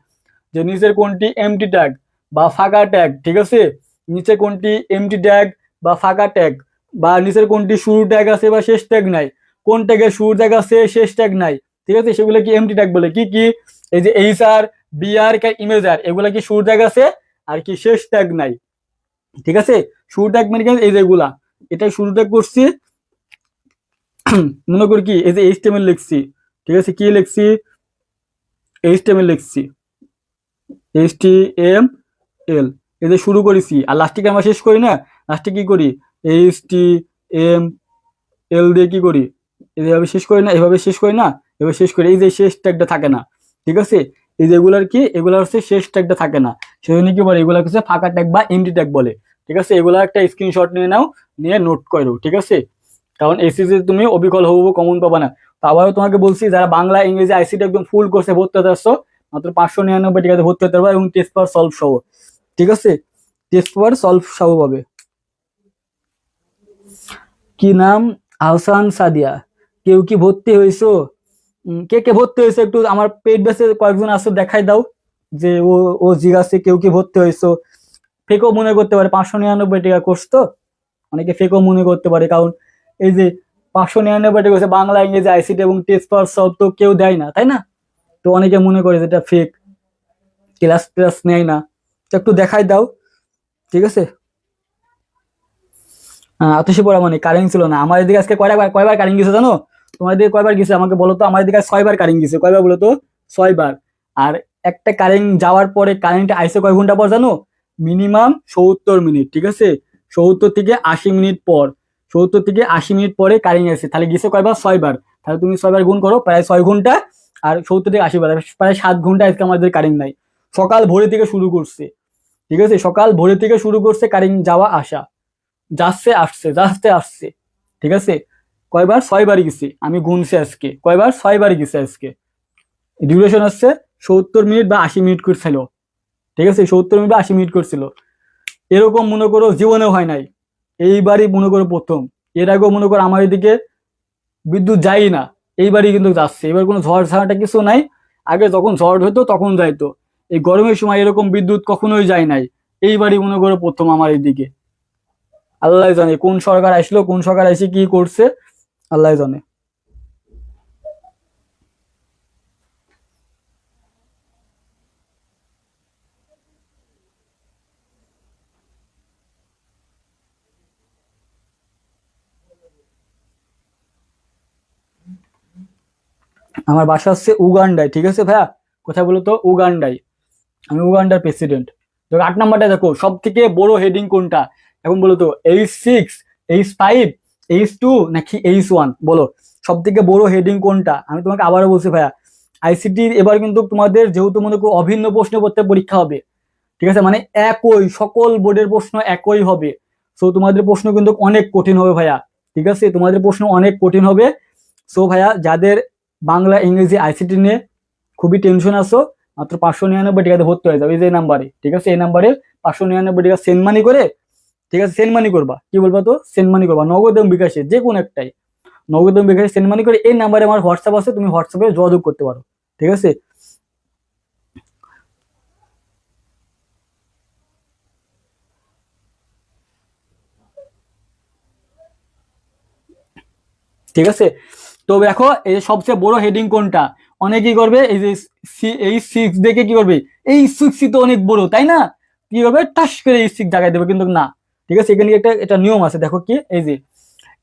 যে নিচের কোনটি এমটি ট্যাগ বা ফাঁকা ট্যাগ, ঠিক আছে, নিচে কোনটি এমটি ট্যাগ বা ফাঁকা ট্যাগ, বা নিচের কোনটি শুরু ট্যাগ আছে বা শেষ ট্যাগ নাই, কোন ট্যাগের শুরু ট্যাগ আছে শেষ ট্যাগ নাই, ঠিক আছে, সেগুলো কি এমটি ট্যাগ বলে। কি কি? এই যে এইচআর, বিআর, ইমেজার, এগুলা কি শুরু ট্যাগ আছে আর কি শেষ ট্যাগ নাই, ঠিক আছে। শুরু ট্যাগ মানে কি? এই যেগুলা, এটাই শুরু ট্যাগ করছি। মনে করি কি, এই যে এইচটিএমএল লিখছি, ঠিক আছে, কি লিখছি? এইচটিএমএল লিখছি, HTML, এই যে শুরু করেছি, আর লাস্টে আমরা শেষ করি না, লাস্টে কি করি? HTML দিয়ে কি করি? এইভাবে শেষ করি না, এভাবে শেষ করি না, এভাবে শেষ করি, এই যে শেষ ট্যাগটা থাকে না, ঠিক আছে। এই যে এগুলার কি, এগুলার হচ্ছে শেষ ট্যাগটা থাকে না, সেজন্য কি বলে এগুলো হচ্ছে ফাঁকা ট্যাগ বা এমটি ট্যাগ বলে। ঠিক আছে, এগুলো একটা স্ক্রিনশট নিয়ে নাও, নিয়ে নোট করো। ঠিক আছে, কারণ এসিসি তুমি অবিকল হবু কমন পাবা না। তো আবারও তোমাকে বলছি, যারা বাংলা ইংরেজি আইসিটি একদম ফুল কোর্সে ভর্তি হতে আসছো, মাত্র 599 টাকাতে ভর্তি হতে পারবে এবং টেস্ট পেপার সলভ সহ। ঠিক আছে, টেস্ট পেপার সলভ সহ পাবে। কি নাম? আহসান সাদিয়া। কেউ কি ভর্তি হয়েছো? কে কে ভর্তি হয়েছে একটু আমার পেট বেসে কয়েকজন আসো দেখাই দাও, যে ও ও জিজ্ঞাসা কেউ কি ভর্তি হয়েছো। ফেকও মনে করতে পারে, 599 টাকা কোর্স তো, অনেকে ফেকও মনে করতে পারে, কারণ এই যে 599 টাকা হচ্ছে বাংলা ইংরেজি আইসিটি এবং টেস্ট পেপার সলভ তো কেউ দেয় না, তাই না? তো অনেকে মনে করে যেটা ফেক, ক্লাস ক্লাস নেয় না। তো একটু দেখাই দাও। ঠিক আছে, আতসী পড়া মানে কারেন্ট ছিল না আমার এদিকে আজকে কয়বার কারেন্ট গেছে জানো? তোমার দিকে কয়বার গেছে আমাকে বলো তো? আমার দিকে 6বার কারেন্ট গেছে। কয়বার বলো তো? 6বার। আর একটা কারেন্ট যাওয়ার পরে কারেন্ট আইসে কয় ঘন্টা পর জানো? Minimum 70 minute. ঠিক আছে, 70 থেকে 80 মিনিট পর, 70 থেকে 80 মিনিট পরে কারেন্ট আসে। তাহলে গেছে কয়বার? 6বার। তাহলে তুমি 6বার গুণ করো, প্রায় 6 ঘন্টা। আর 70 থেকে 80 বার, প্রায় 7 ঘন্টা আজকে আমাদের কারেন্ট নাই। সকাল ভোরে থেকে শুরু করছে। ঠিক আছে, সকাল ভোরে থেকে শুরু করছে কারেন্ট যাওয়া আসা, যাচ্ছে আসছে যাচ্ছে আসছে। ঠিক আছে, কয়বার? 6বারই গেছি, আমি গুনছি আজকে কয়বার? 6বারই গেছে আজকে। ডিউরেশন হচ্ছে 70 মিনিট বা 80 মিনিট করছিল। ঠিক আছে, 70 মিনিট বা 80 মিনিট করছিল। এরকম মনে করো জীবনেও হয় নাই, এইবারই মনে করো প্রথম। এর আগেও মনে করো আমার এদিকে বিদ্যুৎ যাই না, এইবারই কিন্তু যাচ্ছে। এবার কোনো ঝড় ঝাড়াটা কিছু নাই, আগে যখন ঝড় হতো তখন যাইতো। এই গরমের সময় এরকম বিদ্যুৎ কখনোই যায় নাই, এইবারই মনে করো প্রথম আমার এইদিকে। আল্লাহ জানে কোন সরকার আসলো, কোন সরকার এসে কি করছে, আল্লাহ জানে। আমার বাসা হচ্ছে উগান্ডায়। ঠিক আছে ভাইয়া, কোথায় বলো তো? উগান্ডায়। আমি উগান্ডার প্রেসিডেন্ট। তো 8 নাম্বারটা দেখো, সব থেকে বড় হেডিং কোনটা? এখন বলো তো, H6, H5, H2 নাকি H1? বলো সব থেকে বড় হেডিং কোনটা? আমি তোমাকে আবারও বলছি ভাইয়া, আইসিটি এবার কিন্তু তোমাদের যেহেতু মনে করো অভিন্ন প্রশ্নপত্রের পরীক্ষা হবে। ঠিক আছে, মানে একই, সকল বোর্ডের প্রশ্ন একই হবে। সো তোমাদের প্রশ্ন কিন্তু অনেক কঠিন হবে ভাইয়া। ঠিক আছে, তোমাদের প্রশ্ন অনেক কঠিন হবে। সো ভাইয়া, যাদের বাংলা ইংরেজি আইসিটি নিয়ে খুবই টেনশন আছো, মাত্র 599 টাকাতে ভর্তি হয়ে যাবে এই যে নাম্বারে। ঠিক আছে, এই নাম্বারে 599 টাকা সেন্ড মানি করে, ঠিক আছে, সেন্ড মানি করবা। কি বলবা তো? সেন্ড মানি করবা, নগদ এবং বিকাশে যে কোনো একটাই, নগদ এবং বিকাশে সেন্ড মানি করে এই নাম্বারে আমার হোয়াটসঅ্যাপ আছে, তুমি হোয়াটসঅ্যাপে যোগাযোগ করতে পারো। ঠিক আছে, ঠিক আছে। তো দেখো, এই যে সবচেয়ে বড় হেডিং কোনটা? অনেকেই করবে এই যে H6 দেখে কি করবে, H6 তো অনেক বড় তাই না, কি করবে টাস করে H6 জায়গায় দেবে, কিন্তু না। ঠিক আছে, এখানে একটা এটা নিয়ম আছে, দেখো কি, এই যে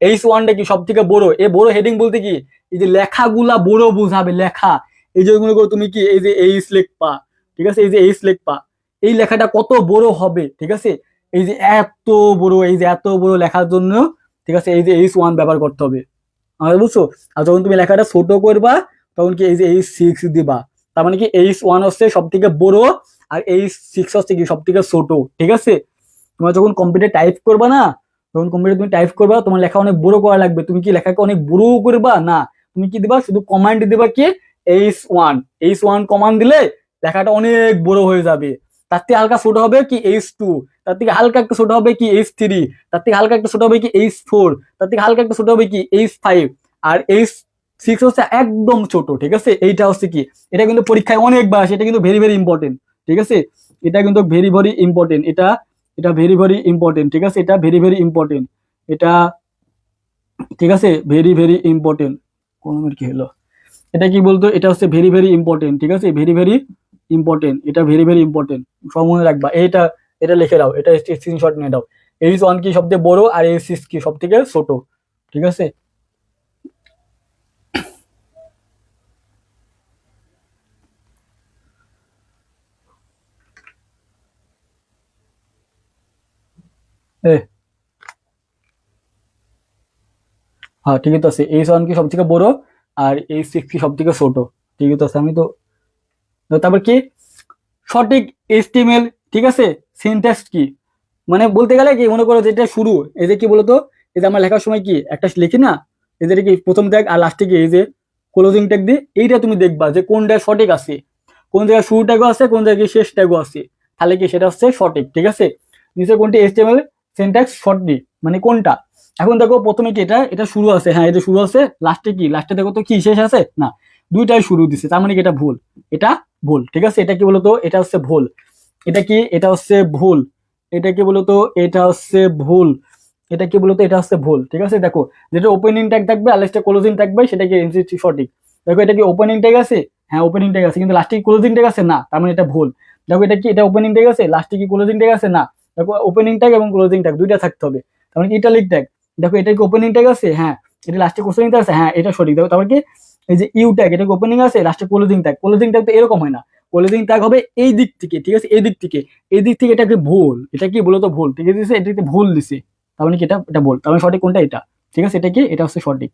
H1টা কি সব থেকে বড়, এই বড় হেডিং বলতে কি, এই যে লেখাগুলা বড় বুঝাবে লেখা। এই যে মনে করো তুমি কি এই যে H লিখবা, ঠিক আছে, এই যে H লিখবা, এই লেখাটা কত বড় হবে। ঠিক আছে, এই যে এত বড়, এই যে এত বড় লেখার জন্য, ঠিক আছে, এই যে H1 ব্যবহার করতে হবে, আমাদের বুঝছো? আর যখন তুমি লেখাটা ছোট করবা, তখন কি এই যে H6 দিবা। তার মানে কি H1 হচ্ছে সব থেকে বড়, আর H6 হচ্ছে কি সব থেকে ছোট। ঠিক আছে, তোমার যখন কম্পিউটার টাইপ করবা না, যখন কম্পিউটার তুমি টাইপ করবা, তোমার লেখা অনেক বড় করা লাগবে। তুমি কি লেখাকে অনেক বড় করবা না, তুমি কি দিবা, শুধু কমান্ড দিবা কি H1, H1 কমান্ড দিলে লেখাটা অনেক বড় হয়ে যাবে। তার থেকে হালকা ছোট হবে কি H2, তার থেকে হালকা একটু ছোট হবে কি H3, তার থেকে হালকা একটু ছোট হবে কি H4, তার থেকে হালকা একটু ছোট হবে কি H5, আর H6 হচ্ছে একদম ছোট। ঠিক আছে, এইটা হচ্ছে কি, এটা কিন্তু পরীক্ষায় অনেকবার আসে, এটা কিন্তু ভেরি ভেরি ইম্পর্টেন্ট। ঠিক আছে, এটা কিন্তু ভেরি ভেরি ইম্পর্টেন্ট, এটা এটা ভেরি ভেরি ইম্পর্টেন্ট। ঠিক আছে, এটা ভেরি ভেরি ইম্পর্টেন্ট, এটা, ঠিক আছে, ভেরি ভেরি ইম্পর্টেন্ট। কোন কি হলো, এটা কি বলতো, এটা হচ্ছে ভেরি ভেরি ইম্পর্টেন্ট। ঠিক আছে, ভেরি ভেরি ইম্পর্টেন্ট, এটা ভেরি ভেরি ইম্পর্টেন্ট, সব মনে রাখবা। এটা এটা লিখে দাও, এটা স্ক্রিনশট নিয়ে দাও। H1 কি সবথেকে বড় আর H6 কি সব থেকে ছোট। ঠিক আছে, এ হ্যাঁ ঠিকই তো আছে, H1 কি সব থেকে বড় আর H6 কি সব থেকে ছোট। ঠিকই তো আছে, আমি তো। তো তারপর কি সঠিক HTML, ঠিক আছে। সিনট্যাক্স কি মানে বলতে গেলে কি মনে করো যেটা শুরু, এই যে কি বলতো, এই যে আমরা লেখার সময় কি একটা লিখি না, এই যে কি প্রথম ট্যাগ আর লাস্টে কি এই যে ক্লোজিং ট্যাগ দিই, এইটা তুমি দেখবা যে কোনটা সঠিক আছে, কোন জায়গায় শুরু ট্যাগও আছে, কোন জায়গায় শেষ ট্যাগও আছে, তাহলে কি সেটা হচ্ছে সঠিক। ঠিক আছে, নিচে কোনটি এইচটিএমএল সিনট্যাক্স সঠিক মানে কোনটা। এখন দেখো প্রথমে কি এটা এটা শুরু আছে, হ্যাঁ এটা শুরু আছে, লাস্টে কি লাস্টে দেখো তো কি শেষ আছে না, দুইটাই শুরু দিছে, তার মানে কি এটা ভুল, এটা ভুল। ঠিক আছে, এটা কি বলতো, এটা হচ্ছে ভুল, এটা কি এটা হচ্ছে ভুল, এটা কি বলতো, এটা হচ্ছে ভুল, এটা কি বলতো, এটা হচ্ছে ভুল। ঠিক আছে, দেখো যেটা ওপেনিং ট্যাগ থাকবে আর লাস্টে ক্লোজিং থাকবে সেটা কি সঠিক। দেখো এটা কি ওপেনিং ট্যাগ আছে, হ্যাঁ ওপেনিং ট্যাগ আছে, কিন্তু লাস্টে কি ক্লোজিং ট্যাগ আছে না, তার মানে এটা ভুল। দেখো এটা কি এটা ওপেনিং ট্যাগ আছে, লাস্টে কি ক্লোজিং ট্যাগ আছে না, দেখো ওপেনিং ট্যাগ এবং ক্লোজিং ট্যাগ দুইটা থাকতে হবে, তার মানে ইটালিক ট্যাগ। দেখো এটা কি ওপেনিং ট্যাগ আছে, হ্যাঁ এটা লাস্টে ক্লোজিং ট্যাগ আছে, হ্যাঁ এটা সঠিক। দেখো তারপর কি এই যে ইউ ট্যাগ, এটা কি ওপেনিং আছে লাস্টে ক্লোজিং ট্যাগ, ক্লোজিং ট্যাগ তো এরকম হয় না, ক্লোজিং ট্যাগ হবে এই দিক থেকে। ঠিক আছে, এই দিক থেকে, এই দিক থেকে, এটা কি ভুল, এটা কি বলতো ভুল, ঠিক আছে এটা ভুল দিছে, তার মানে কি এটা এটা ভুল, তার মানে সঠিক কোনটা এটা। ঠিক আছে, এটা কি এটা হচ্ছে সঠিক,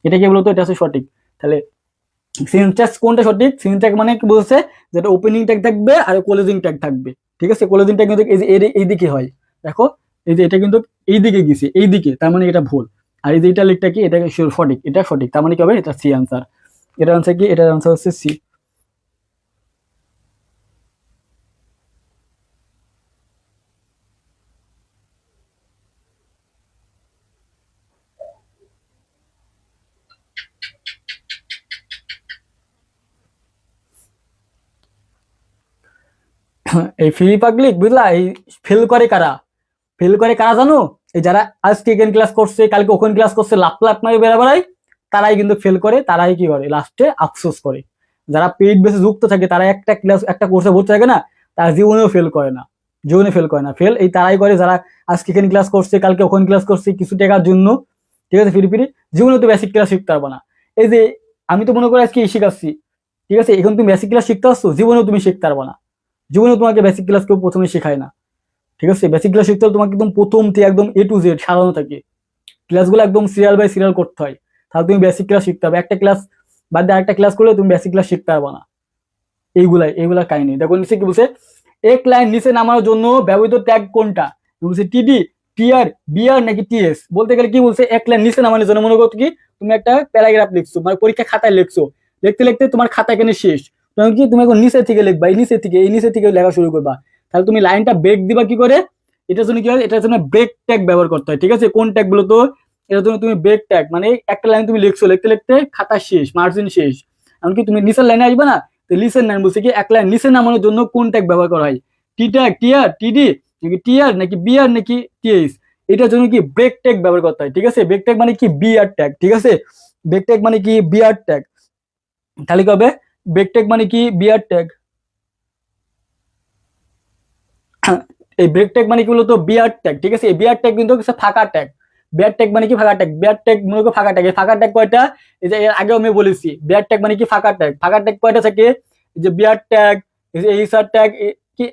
এটা কি বলতো এটা হচ্ছে সঠিক। তাহলে সিনট্যাক্স কোনটা সঠিক, সিনট্যাক্স মানে কি বলছে যেটা ওপেনিং ট্যাগ থাকবে আর ক্লোজিং ট্যাগ থাকবে। ঠিক আছে, ক্লোজিং ট্যাগ কিন্তু এই যে এই দিকে হয়, দেখো এই যে এটা কিন্তু এই দিকে গেছে এই দিকে, তার মানে এটা ভুল। আর এই যে এটা লিখটা কি এটা সঠিক, এটা সঠিক, তার মানে কি হবে এটা সি আনসার। এটার আনসার কি, এটার আনসার হচ্ছে সি। এই ফ্রি পাবলিক বুঝলা, এই ফেল করে কারা, ফেল করে কারা জানো, এই যারা আজকে এখানে ক্লাস করছে কালকে ওখানে ক্লাস করছে লাখ লাখ মারে বেড়ায়, তারাই কিন্তু ফেল করে, তারাই কি করে লাস্টে আফসোস করে। যারা পেইড বেসে যুক্ত থাকে তারা একটা ক্লাস একটা কোর্সে ভর্তি থাকে না, তারা জীবনেও ফেল করে না, জীবনে ফেল করে না, ফেল এই তারাই করে যারা আজকে এখানে ক্লাস করছে কালকে ওখানে ক্লাস করছে কিছু টাকার জন্য। ঠিক আছে, ফিরি ফিরি জীবনে তো বেসিক ক্লাস শিখতে পারবে না। এই যে আমি তো মনে করি আজকে শিখাচ্ছি, ঠিক আছে, এখন তুমি বেসিক ক্লাস শিখতে আসছো, জীবনেও তুমি শিখতে পারবে না, জীবনেও তোমাকে বেসিক ক্লাস কেউ প্রথমে শেখায় না। ঠিক আছে, বেসিক ক্লাস শিখতে হলে তোমাকে একদম প্রথম থেকে একদম এ টু জেড সাজানো থাকে, ক্লাসগুলো একদম সিরিয়াল বাই সিরিয়াল করতে হয়, তাহলে তুমি বেসিক ক্লাস শিখতে হবে। একটা ক্লাস বাদ দিয়ে আরেকটা ক্লাস করলে তুমি বেসিক ক্লাস শিখতে পারবে না। এইগুলা কাহিনী। দেখো নিচে কি বলছে, এক লাইন নিচে নামানোর জন্য ব্যবহৃত ট্যাগ কোনটা, বলছে টিডি, টিআর, বিআর নাকি টিএস। বলতে গেলে কি বলছে, এক লাইন নিচে নামানোর জন্য মনে করো কি তুমি একটা প্যারাগ্রাফ লিখছো, মানে পরীক্ষা খাতায় লিখছো, লিখতে লিখতে তোমার খাতা এখানে শেষ, তখন কি তুমি এখন নিচে থেকে লিখবা, এই নিচে থেকে এই নিচে থেকে লেখা শুরু করবা, তাহলে তুমি লাইনটা ব্রেক দিবা কি করে, এটার জন্য কি হয়, এটার জন্য ব্রেক ট্যাগ ব্যবহার করতে হয়। ঠিক আছে, কোন ট্যাগ গুলো তো, এটার জন্য তুমি ব্রেক ট্যাগ, মানে একটা লাইন তুমি লিখছো, লিখতে লিখতে খাতা শেষ, মার্জিন শেষ, এমনকি তুমি নিচের লাইনে আসবে না, তো লিসেন নাম বলছে কি এক লাইন নিচে নামানোর জন্য কোন ট্যাগ ব্যবহার করা হয়, টি ট্যাগ, টিআর, টিডি নাকি টিআর নাকি বিআর নাকি টিএস, এটার জন্য কি ব্রেক ট্যাগ ব্যবহার করতে হয়। ঠিক আছে, ব্রেক ট্যাগ মানে কি বিআর ট্যাগ। ঠিক আছে, ব্রেক ট্যাগ মানে কি বিআর ট্যাগ, তাহলে কি হবে ব্রেক ট্যাগ মানে কি বিআর ট্যাগ। এই ব্রেক ট্যাগ মানে কি বলতো বিআর ট্যাগ। ঠিক আছে, এই বিআর ট্যাগ কিন্তু হচ্ছে ফাঁকা ট্যাগ, বিআর ট্যাগ মানে কি ফাঁকা ট্যাগ, বিআর ট্যাগ মনে করো ফাঁকা ট্যাগ, এই ফাঁকা ট্যাগ কয়টা, এই যে এর আগেও আমি বলেছি বিআর ট্যাগ মানে কি ফাঁকা ট্যাগ, ফাঁকা ট্যাগ কয়টা থাকে, এই যে বিআর ট্যাগ, এই যে এইচআর ট্যাগ, কি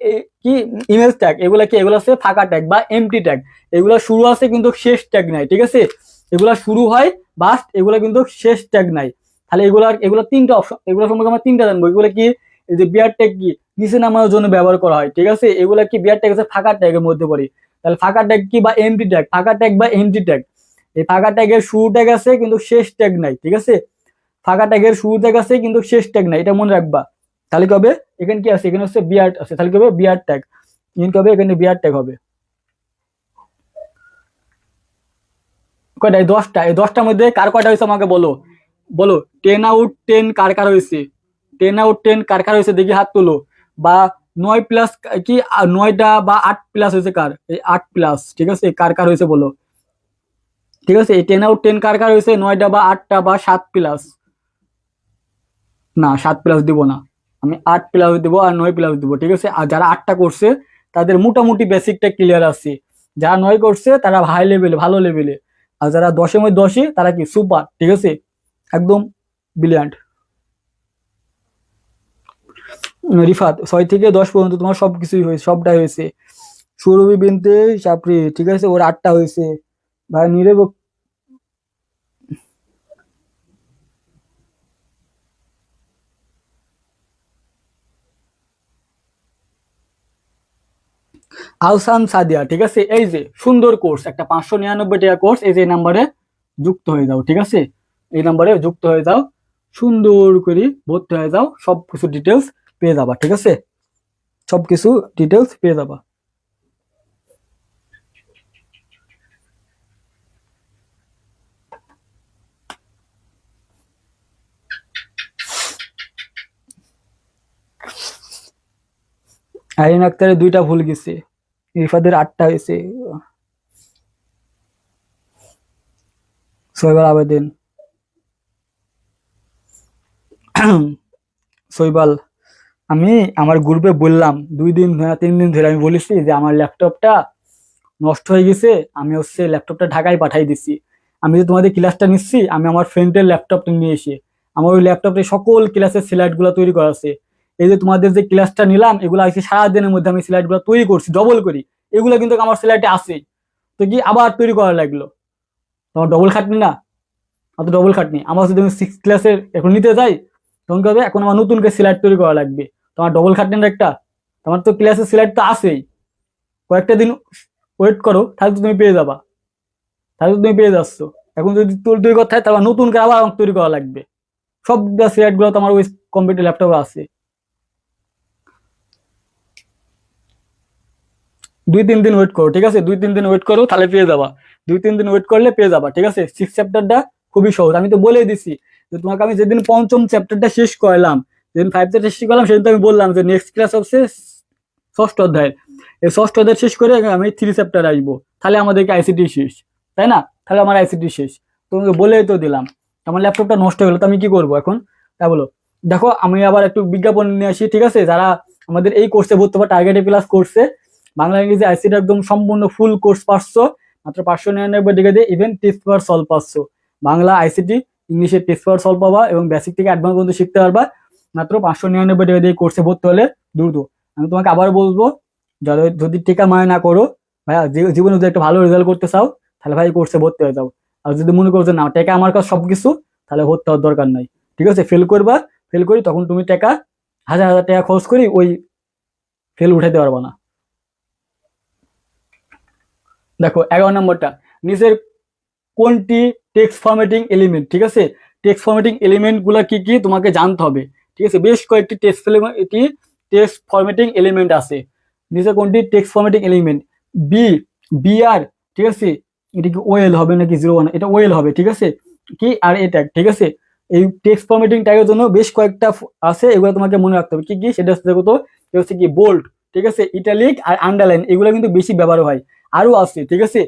কি ইমেজ ট্যাগ, এগুলা কি এগুলো হচ্ছে ফাঁকা ট্যাগ বা এমটি ট্যাগ, এগুলো শুরু আছে কিন্তু শেষ ট্যাগ নাই। ঠিক আছে, এগুলা শুরু হয় বাস্ট, এগুলা কিন্তু শেষ ট্যাগ নাই। তাহলে এগুলো তিনটা অপশন, এগুলো সম্পর্কে আমরা তিনটা জানবো, এগুলো কি এই যে বিআর ট্যাগ কি নিচে নামানোর জন্য ব্যবহার করা হয়। ঠিক আছে, এগুলা কি বিআর ট্যাগ আছে ফাঁকা ট্যাগের মধ্যে পড়ে, তাহলে ফাঁকা ট্যাগ কি বা এমটি ট্যাগ, ফাঁকা ট্যাগ বা এমটি ট্যাগ, এই ফাঁকা ট্যাগের শুরু ট্যাগ আছে কিন্তু শেষ ট্যাগ নাই। ঠিক আছে, ফাঁকা ট্যাগের শুরু ট্যাগ আছে কিন্তু শেষ ট্যাগ নাই, এটা মনে রাখবা। তাহলে কি হবে, এখানে কি আছে, এখানে হচ্ছে বিআর আছে, তাহলে কি হবে বিআর ট্যাগ, এখানে কি হবে, এখানে বিআর ট্যাগ হবে। কয়টা, এই 10টা, এই 10টার মধ্যে কার কয়টা হয়েছে আমাকে বলো, বলো 10 আউট 10 কার কার হয়েছে, 10 আউট 10 কার কার হয়েছে দেখি হাত তোলো। বা 9 প্লাস কি 9টা বা 8 প্লাস হয়েছে কার, এই 8 প্লাস। ঠিক আছে, কার কার হয়েছে বলো। ঠিক আছে, এই 10 আউট 10 কার কার হয়েছে 9টা বা 8টা বা 7 প্লাস, না 7 প্লাস দিব না, আমি 8 প্লাস দিব আর 9 প্লাস দিব। ঠিক আছে, আর যারা 8টা করছে তাদের মোটামুটি বেসিকটা ক্লিয়ার আছে, যারা 9 করছে তারা হাই লেভেলে ভালো লেভেলে, আর যারা 10-এর মধ্যে 10ই তারা কি সুপার। ঠিক আছে, একদম ব্রিলিয়ান্ট। রিফাত 6 থেকে 10 পর্যন্ত তোমার সবকিছুই হয়েছে, সবটাই হয়েছে, সুরভি বিনতে চাপড়ি। ঠিক আছে, ওর 8টা হয়েছে, ভাই নীরব। আহসান সাদিয়া, ঠিক আছে, এই যে সুন্দর কোর্স, একটা 599 টাকা কোর্স, এই যে এই নাম্বারে যুক্ত হয়ে যাও, ঠিক আছে, এই নাম্বারে যুক্ত হয়ে যাও, সুন্দর করে ভর্তি হয়ে যাও, সব কিছু ডিটেলস পেয়ে যাবা, ঠিক আছে, সব কিছু ডিটেলস পেয়ে যাবা। আইন আক্তারের 2টা ভুল গেছে, ইরফাদের 8টা হয়েছে, সোহেবাল আবেদিন শৈবাল, আমি আমার গ্রুপে বললাম 2 দিন 3 দিন ধরে আমি বলেছি যে আমার ল্যাপটপটা নষ্ট হয়ে গেছে, আমি ল্যাপটপটা ঢাকায় পাঠাই দিচ্ছি, আমি যে তোমাদের ক্লাসটা নিচ্ছি আমি আমার ফ্রেন্ডের ল্যাপটপটা নিয়ে এসে আমার ওই ল্যাপটপে সকল ক্লাসের স্লাইড গুলো তৈরি করা আছে। এই যে তোমাদের যে ক্লাসটা নিলাম এগুলো আছে সারাদিনের মধ্যে আমি স্লাইড গুলো তৈরি করছি ডবল করি, এগুলো কিন্তু আমার স্লাইডে আছে, তো কি আবার তৈরি করা লাগলো, তোমার ডবল খাটনি না, অত ডবল খাটনি, আমার যদি আমি 6 ক্লাসের এখন নিতে যাই তখন কি হবে, এখন আমার নতুন করে স্লাইড তৈরি করা লাগবে, তোমার ডবল খাটনির একটা, তোমার তো ক্লাসের স্লাইড তো আছেই, কয়েকটা দিন ওয়েট করো, তাহলে তো তুমি পেয়ে যাবা, তাহলে তো তুমি পেয়ে যাচ্ছ, এখন যদি তৈরি করতে হয় তাহলে নতুন করে আবার আমাকে তৈরি করা লাগবে, সব স্লাইড গুলো তোমার ওই কম্পিউটার ল্যাপটপে আছে, 2-3 দিন ওয়েট করো, ঠিক আছে, 2-3 দিন ওয়েট করো তাহলে পেয়ে যাবা, 2-3 দিন ওয়েট করলে পেয়ে যাবা, ঠিক আছে, 6 চ্যাপ্টারটা খুবই সহজ, আমি তো বলেই দিছি যে তোমাকে আমি যেদিন পঞ্চম চ্যাপ্টারটা শেষ করলাম, যেদিন 5 চ্যাপ্টার শেষ করলাম সেদিন তো আমি বললাম যে নেক্সট ক্লাস হচ্ছে ষষ্ঠ অধ্যায়, এই ষষ্ঠ অধ্যায় শেষ করে আমি 3 চ্যাপ্টার আসবো, তাহলে আমাদেরকে আইসিটি শেষ, তাই না, তাহলে আমার আইসিটি শেষ, তোমাকে বলেই তো দিলাম, আমার ল্যাপটপটা নষ্ট হয়ে গেলো তো আমি কি করবো এখন, তা বলো, দেখো আমি আবার একটু বিজ্ঞাপন নিয়ে আসি, ঠিক আছে, যারা আমাদের এই কোর্সে ভর্তি বা টার্গেটে প্লাস কোর্সে বাংলা ইংরেজি আইসিটি একদম সম্পূর্ণ ফুল কোর্স পাচ্ছো মাত্র 599 টাকা দিয়ে, ইভেন টেস্ট পেপার সলভ পাচ্ছো, বাংলা আইসিটি ইংলিশে টেস্ট পেপার সলভ পাবা এবং বেসিক থেকে অ্যাডভান্স পর্যন্ত শিখতে পারবা মাত্র 599 টাকা দিয়ে কোর্সে ভর্তি হলে দ্রুত। আমি তোমাকে আবার বলবো, যদি টিকা মায় না করো ভাইয়া, জীবনে যদি একটা ভালো রেজাল্ট করতে চাও তাহলে ভাই কোর্সে ভর্তি হয়ে যাও, আর যদি মনে করছো না টাকা আমার কাছে সবকিছু, তাহলে ভর্তি হওয়ার দরকার নাই, ঠিক আছে, ফেল করবা, ফেল করি তখন তুমি টাকা হাজার হাজার টাকা খরচ করি ওই ফেল উঠাইতে পারবা না। দেখো 11 নম্বরটা, নিচের কোনটি টেক্সট ফরম্যাটিং এলিমেন্ট, ঠিক আছে, টেক্সট ফরম্যাটিং এলিমেন্ট গুলা কি কি তোমাকে জানতে হবে, ঠিক আছে, বেশ কয়েকটি টেক্সট ফরম্যাটিং এলিমেন্ট আছে, নিচে কোনটি text formatting element, B, BR, ঠিক আছে, এটা কি ওএল হবে নাকি 01, এটা ওএল হবে, ঠিক আছে, কি আর এ ট্যাগ, ঠিক আছে, এই টেক্সট ফরম্যাটিং ট্যাগের জন্য বেশ কয়েকটা আছে, এগুলো তোমাকে মনে রাখতে হবে, কি কি সেটা হচ্ছে দেখো তো, এটা হচ্ছে কি বোল্ড, ঠিক আছে, ইটালিক আর আন্ডারলাইন, এগুলো কিন্তু বেশি ব্যবহার হয়, আরো আছে, ঠিক আছে,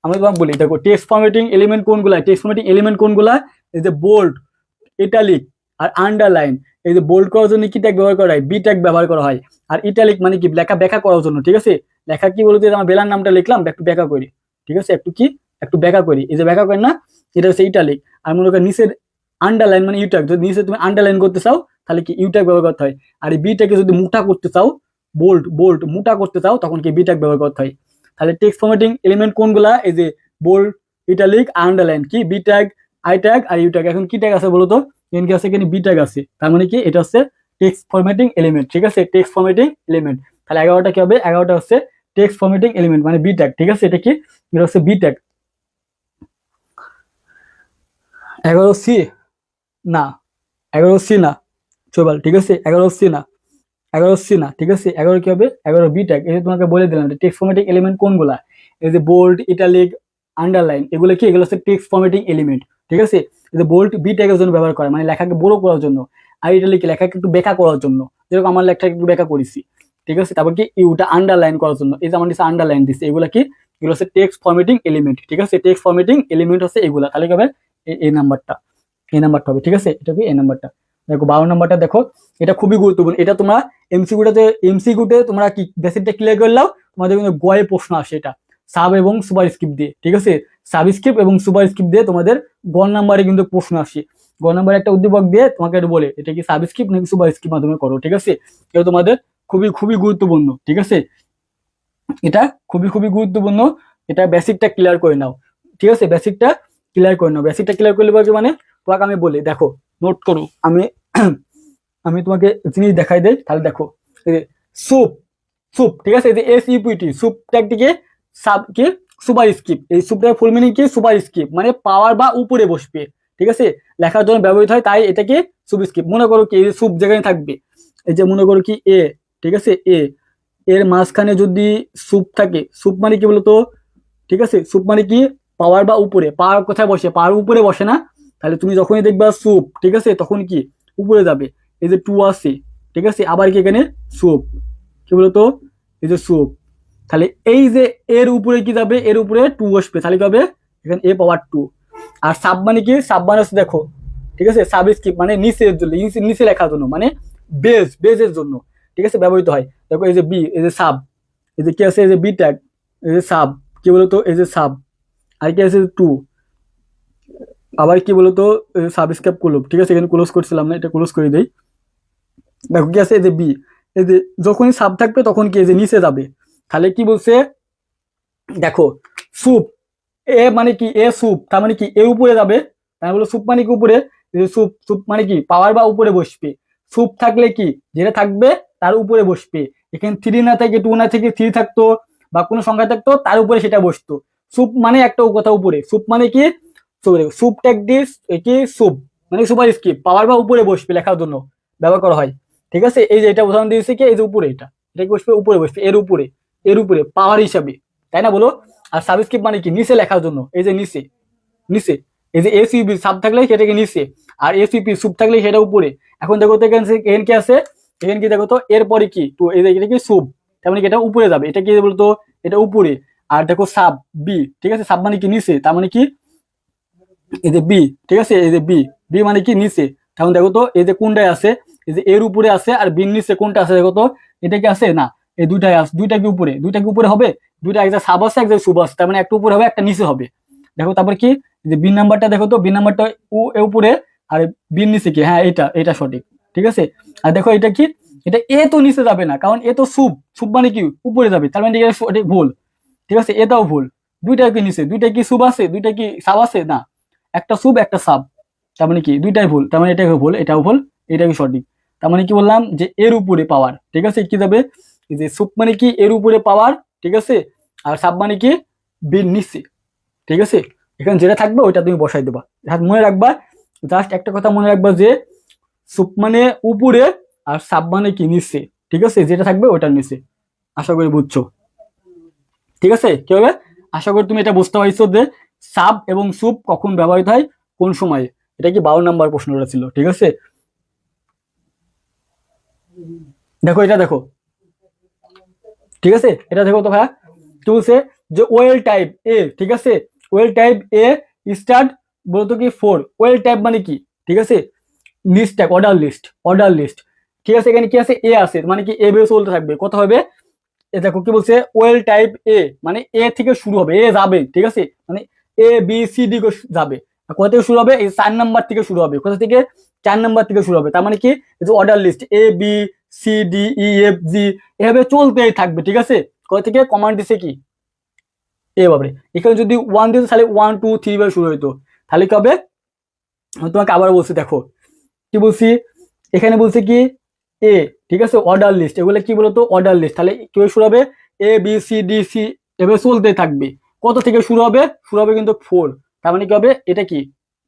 আমি তোমাকে বলি, দেখো টেক্সট ফরম্যাটিং এলিমেন্ট কোনগুলা, টেক্সট ফরম্যাটিং এলিমেন্ট কোনগুলা, এই যে বোল্ড, ইটালিক আর আন্ডারলাইন, এই যে বোল্ড করার জন্য কি ট্যাগ ব্যবহার করা হয়, বি ট্যাগ ব্যবহার করা হয়, আর ইটালিক মানে কি লেখা ব্যাখ্যা করার জন্য, ঠিক আছে, লেখা কি বলতে আমার বেলার নামটা লিখলাম একটু ব্যাখ্যা করি, ঠিক আছে, একটু ব্যাখ্যা করি, এই যে ব্যাখ্যা করেন না, এটা হচ্ছে ইটালিক, আর মনে করো নিচের আন্ডারলাইন মানে ইউট্যাগ, যদি নিচে তুমি আন্ডারলাইন করতে চাও তাহলে কি ইউট্যাগ ব্যবহার করতে হয়, আর এই বি ট্যাগে যদি মোটা করতে চাও, বোল্ড বোল্ড মোটা করতে চাও তখন কি বি ট্যাগ ব্যবহার করতে হয়, তাহলে টেক্সট ফরম্যাটিং এলিমেন্ট কোনগুলা, এই যে বোল্ড, ইটালিক, আন্ডারলাইন, কি বি ট্যাগ, আই ট্যাগ আর ইউ ট্যাগ, এখন কি ট্যাগ আছে বলতো, এখানে কি আছে, এখানে বি ট্যাগ আছে, তার মানে কি এটা হচ্ছে টেক্সট ফরম্যাটিং এলিমেন্ট, ঠিক আছে, টেক্সট ফরম্যাটিং এলিমেন্ট, তাহলে 11টা কি হবে, 11টা হচ্ছে টেক্সট ফরম্যাটিং এলিমেন্ট মানে বি ট্যাগ, ঠিক আছে, এটা কি, এটা হচ্ছে বি ট্যাগ। 11C না, 11C না চোবাল, ঠিক আছে, 11C না, 11C না, ঠিক আছে, 11 কি হবে, 11 বি ট্যাগ, এই যে তোমাকে বলে দিলাম টেক্সট ফরম্যাটিং এলিমেন্ট কোনগুলা, এই যে বোল্ড, ইটালিক, আন্ডারলাইন, এগুলো কি, এগুলো হচ্ছে টেক্সট ফরম্যাটিং এলিমেন্ট, ঠিক আছে, এই যে বোল্ড বি ট্যাগের জন্য ব্যবহার করে মানে লেখাকে বড় করার জন্য, আর ইটালিক লেখাকে একটু ব্যাখ্যা করার জন্য, যেরকম আমার লেখাটাকে একটু ব্যাখ্যা করেছি, ঠিক আছে, তারপর কি ইউটা আন্ডারলাইন করার জন্য, এই যে আমার নিচে আন্ডারলাইন দিচ্ছে, এগুলা কি, এগুলো হচ্ছে টেক্সট ফরম্যাটিং এলিমেন্ট, ঠিক আছে, টেক্সট ফরম্যাটিং এলিমেন্ট হচ্ছে এগুলা, তাহলে কি হবে, এই নাম্বারটা, এই নাম্বারটা হবে, ঠিক আছে, এটা কি এই নাম্বারটা। দেখো 12 নম্বরটা দেখো, এটা খুবই গুরুত্বপূর্ণ, এটা তোমরা এমসিকিউতে তোমরা কি বেসিকটা ক্লিয়ার করলেও তোমাদের কিন্তু গয়ে প্রশ্ন আসে, এটা সাব এবং সুপার স্ক্রিপ্ট দিয়ে, ঠিক আছে, সাব স্ক্রিপ্ট এবং সুপার স্ক্রিপ্ট দিয়ে তোমাদের গ নাম্বারে কিন্তু প্রশ্ন আসে, গ নাম্বারে একটা উদ্দীপক দিয়ে তোমাকে এটা বলে এটা কি সাব স্ক্রিপ্ট নাকি সুপার স্ক্রিপ্ট মাধ্যমে করো, ঠিক আছে, এটা তোমাদের খুবই খুবই গুরুত্বপূর্ণ, ঠিক আছে, এটা খুবই খুবই গুরুত্বপূর্ণ, এটা বেসিকটা ক্লিয়ার করে নাও, ঠিক আছে, বেসিকটা ক্লিয়ার করে নাও, বেসিকটা ক্লিয়ার করলে বলছো মানে তোমাকে আমি বলি, দেখো নোট করো, আমি আমি তোমাকে জিনিস দেখাই দেই, তাহলে দেখো, স্যুপ, সুপ, ঠিক আছে, এই যে SUPT সুপটা একদিকে সাব কি সুপার স্কিপ, এই সুপটার ফুল মিনিং কি সুপার স্কিপ, মানে পাওয়ার বা উপরে বসবে, ঠিক আছে, লেখার জন্য ব্যবহৃত হয়, তাই এটাকে সুপ স্কিপ। মনে করো কি এই সুপ যেখানে থাকবে, এই যে মনে করো কি এ, ঠিক আছে, এর মাঝখানে যদি সুপ থাকে, সুপ মানে কি বলতো, ঠিক আছে, সুপ মানে কি পাওয়ার বা উপরে, পাওয়ার কোথায় বসে, পাওয়ার উপরে বসে না, তাহলে তুমি যখনই দেখবা সুপ, ঠিক আছে, তখন কি উপরে যাবে, এই যে টু আছে, ঠিক আছে, আবার কি এখানে সুপ, কি বলতো, এই যে সুপ, তাহলে এই যে এর উপরে কি যাবে, এর উপরে টু বসবে, তাহলে কি হবে এখানে এ পাওয়ার টু। আর সাব মানে কি, সাব মানে হচ্ছে দেখো, ঠিক আছে, সাব স্ক্রিপ্ট মানে নিচের জন্য, নিচে লেখার জন্য, মানে বেজের জন্য, ঠিক আছে, ব্যবহৃত হয়। দেখো এই যে বি, এই যে সাব, এই যে কি আছে, এই যে বি ট্যাগ, এই যে সাব, কি বলতো, এই যে সাব, আর কি আছে টু, আবার কি বলতো সাবস্ক্রাইব করলো, ঠিক আছে, এখানে ক্লোজ করছিলাম না, এটা ক্লোজ করে দেই। দেখো কি আছে, এই যে বি, এই যে যখনই সাব থাকবে তখন কি এই যে নিচে যাবে, তাহলে কি বলছে দেখো, সুপ, এ মানে কি এ সুপ, তার মানে কি এর উপরে যাবে, তাই বলো সুপ মানে কি উপরে, সুপ, সুপ মানে কি পাওয়ার বা উপরে বসবে, সুপ থাকলে কি যেটা থাকবে তার উপরে বসবে, এখানে থ্রি না থেকে টু না থেকে থ্রি থাকতো, বা কোনো সংখ্যা থাকতো তার উপরে সেটা বসতো, সুপ মানে একটা কথা উপরে, সুপ মানে কি সুপ ট্যাগ দিস কি সুপ মানে সুপার স্কিপ, পাওয়ার বা উপরে বসবে লেখার জন্য ব্যবহার করা হয়, ঠিক আছে, এই যে এটা উদাহরণ দিয়েছে কি এই যে উপরে, এটা কি বসবে উপরে বসবে, এর উপরে, এর উপরে পাওয়ার হিসাবে, তাই না বলো। আর সাবস্ক্রিপ্ট মানে কি নিচে লেখার জন্য, এই যে নিচে, নিচে, এই যে এসইউপি সাব থাকলে সেটাকে নিচে, আর এসইউপি সুপ থাকলে সেটা উপরে। এখন দেখো তো এখানে এখানে কি আছে, এখানে কি দেখো তো এরপরে কি তো এই যে এটা কি সুপ, তার মানে কি এটা উপরে যাবে, এটা কি বলতো এটা উপরে, আর দেখো সাব বি, ঠিক আছে, সাব মানে কি নিচে, তার মানে কি এই যে বি, ঠিক আছে, এই যে বি, বি মানে কি নিচে, তখন দেখো তো এই যে কোনটায় আছে, এই যে এর উপরে আছে আর বির নিচে কোনটা আছে দেখো তো, এটা কি আছে না, এই দুইটাই আছে, দুইটা কি উপরে, দুইটা কি উপরে হবে, দুইটা একটা সাব আছে একটা সুব আছে, তার মানে একটা উপরে হবে একটা নিচে হবে। দেখো তারপর কি যে বি নাম্বারটা দেখো তো, বি নাম্বারটা উপরে, আর বির নিচে কি, হ্যাঁ এটা এটা সঠিক, ঠিক আছে। আর দেখো এটা কি, এটা এ তো নিচে যাবে না, কারণ এ তো সুব, সুব মানে কি উপরে যাবে, তার মানে এটা ভুল, ঠিক আছে, এটাও ভুল, দুইটা কি নিচে, দুইটা কি সুব আছে, দুইটা কি সাব আছে না, একটা সুব একটা সাব, তার মানে কি দুইটাই ভুল, তার মানে এটাই ভুল, এটাও ভুল, এটা কি সঠিক। তার মানে কি বললাম যে এর উপরে পাওয়ার, ঠিক আছে, কি যাবে এই যে সুব মানে কি এর উপরে পাওয়ার, ঠিক আছে, আর সাব মানে কি বির নিচে, ঠিক আছে, এখানে যেটা থাকবে ওইটা তুমি বসাই দেবা, মনে রাখবা, জাস্ট একটা কথা মনে রাখবা যে সুব মানে উপরে আর সাব মানে কি নিচে, ঠিক আছে, যেটা থাকবে ওইটার নিচে। আশা করি বুঝছো, ঠিক আছে, কি হবে, আশা করি তুমি এটা বুঝতে পারছো যে সাব এবং সুব কখন ব্যবহৃত হয় কোন সময়ে। এটা কি 12 নাম্বার প্রশ্নটা ছিল, ঠিক আছে। দেখো এটা দেখো, ঠিক আছে, এটা দেখো তো ভাইয়া, কি বলছে যে ওয়েল টাইপ এ, ঠিক আছে, ওয়েল টাইপ এ স্টার্ট বলতো কি ফোর, ওয়েল টাইপ মানে কি, ঠিক আছে, list type order list, order list, ঠিক আছে, এখানে কি আছে এ আছে, মানে কি এ বেস চলতে থাকবে, কত হবে, এ দেখো কি বলছে ওয়েল টাইপ এ মানে এ থেকে শুরু হবে, এ যাবে, ঠিক আছে, মানে এ বি সি ডি যাবে, কোথা থেকে শুরু হবে, এই 4 নাম্বার থেকে শুরু হবে, কোথা থেকে 4 নাম্বার থেকে শুরু হবে, তার মানে কি এই যে order list A B C D E F G এভাবে চলতেই থাকবে, ঠিক আছে, কোথা থেকে কমান্ড দিছে কি এ বাবরে, এখানে যদি ওয়ান দিত তাহলে 1 2 3 ভাবে শুরু হইতো, তাহলে কি হবে, আমি তোমাকে আবার বলছি দেখো, কি বলছি, এখানে বলছে কি এ, ঠিক আছে, অর্ডার লিস্ট, এগুলো কি বলতো অর্ডার লিস্ট, তাহলে কি শুরু হবে এ বি সি ডি সি এভাবে চলতে থাকবে, কত থেকে শুরু হবে কিন্তু ফোর, তার মানে কি হবে এটা কি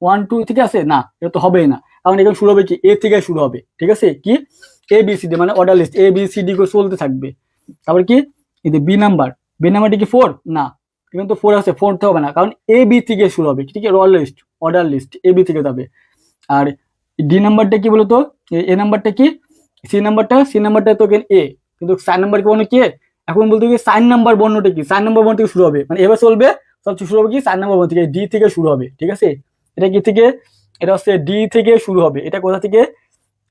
1 2 থেকে আছে না, এটা তো হবেই না, কারণ এখানে শুরু হবে কি এ থেকে শুরু হবে, ঠিক আছে, কি এ বি সি ডি মানে order list A B C D করে চলতে থাকবে। তারপর কি এই যে বি নাম্বার, বি নাম্বারটি কি ফোর না, এখানে তো ফোর আছে, ফোর তো হবে না, কারণ এ বি থেকে শুরু হবে, ঠিক আছে, অর্ডার লিস্ট এ বি থেকে যাবে। আর ডি নাম্বারটা কি বলতো, এ নাম্বারটা কি, সি নাম্বারটা তো এ, কিন্তু 4 নাম্বার কি বর্ণ কি, এখন বলতে কি 4 নাম্বার বর্ণটা কি, 4 নাম্বার বর্ণ থেকে শুরু হবে, মানে এবার চলবে সব শুরু হবে কি 4 নাম্বার বর্ণ থেকে, ডি থেকে শুরু হবে, ঠিক আছে, এটা কি থেকে, এটা হচ্ছে ডি থেকে শুরু হবে, এটা কোথা থেকে,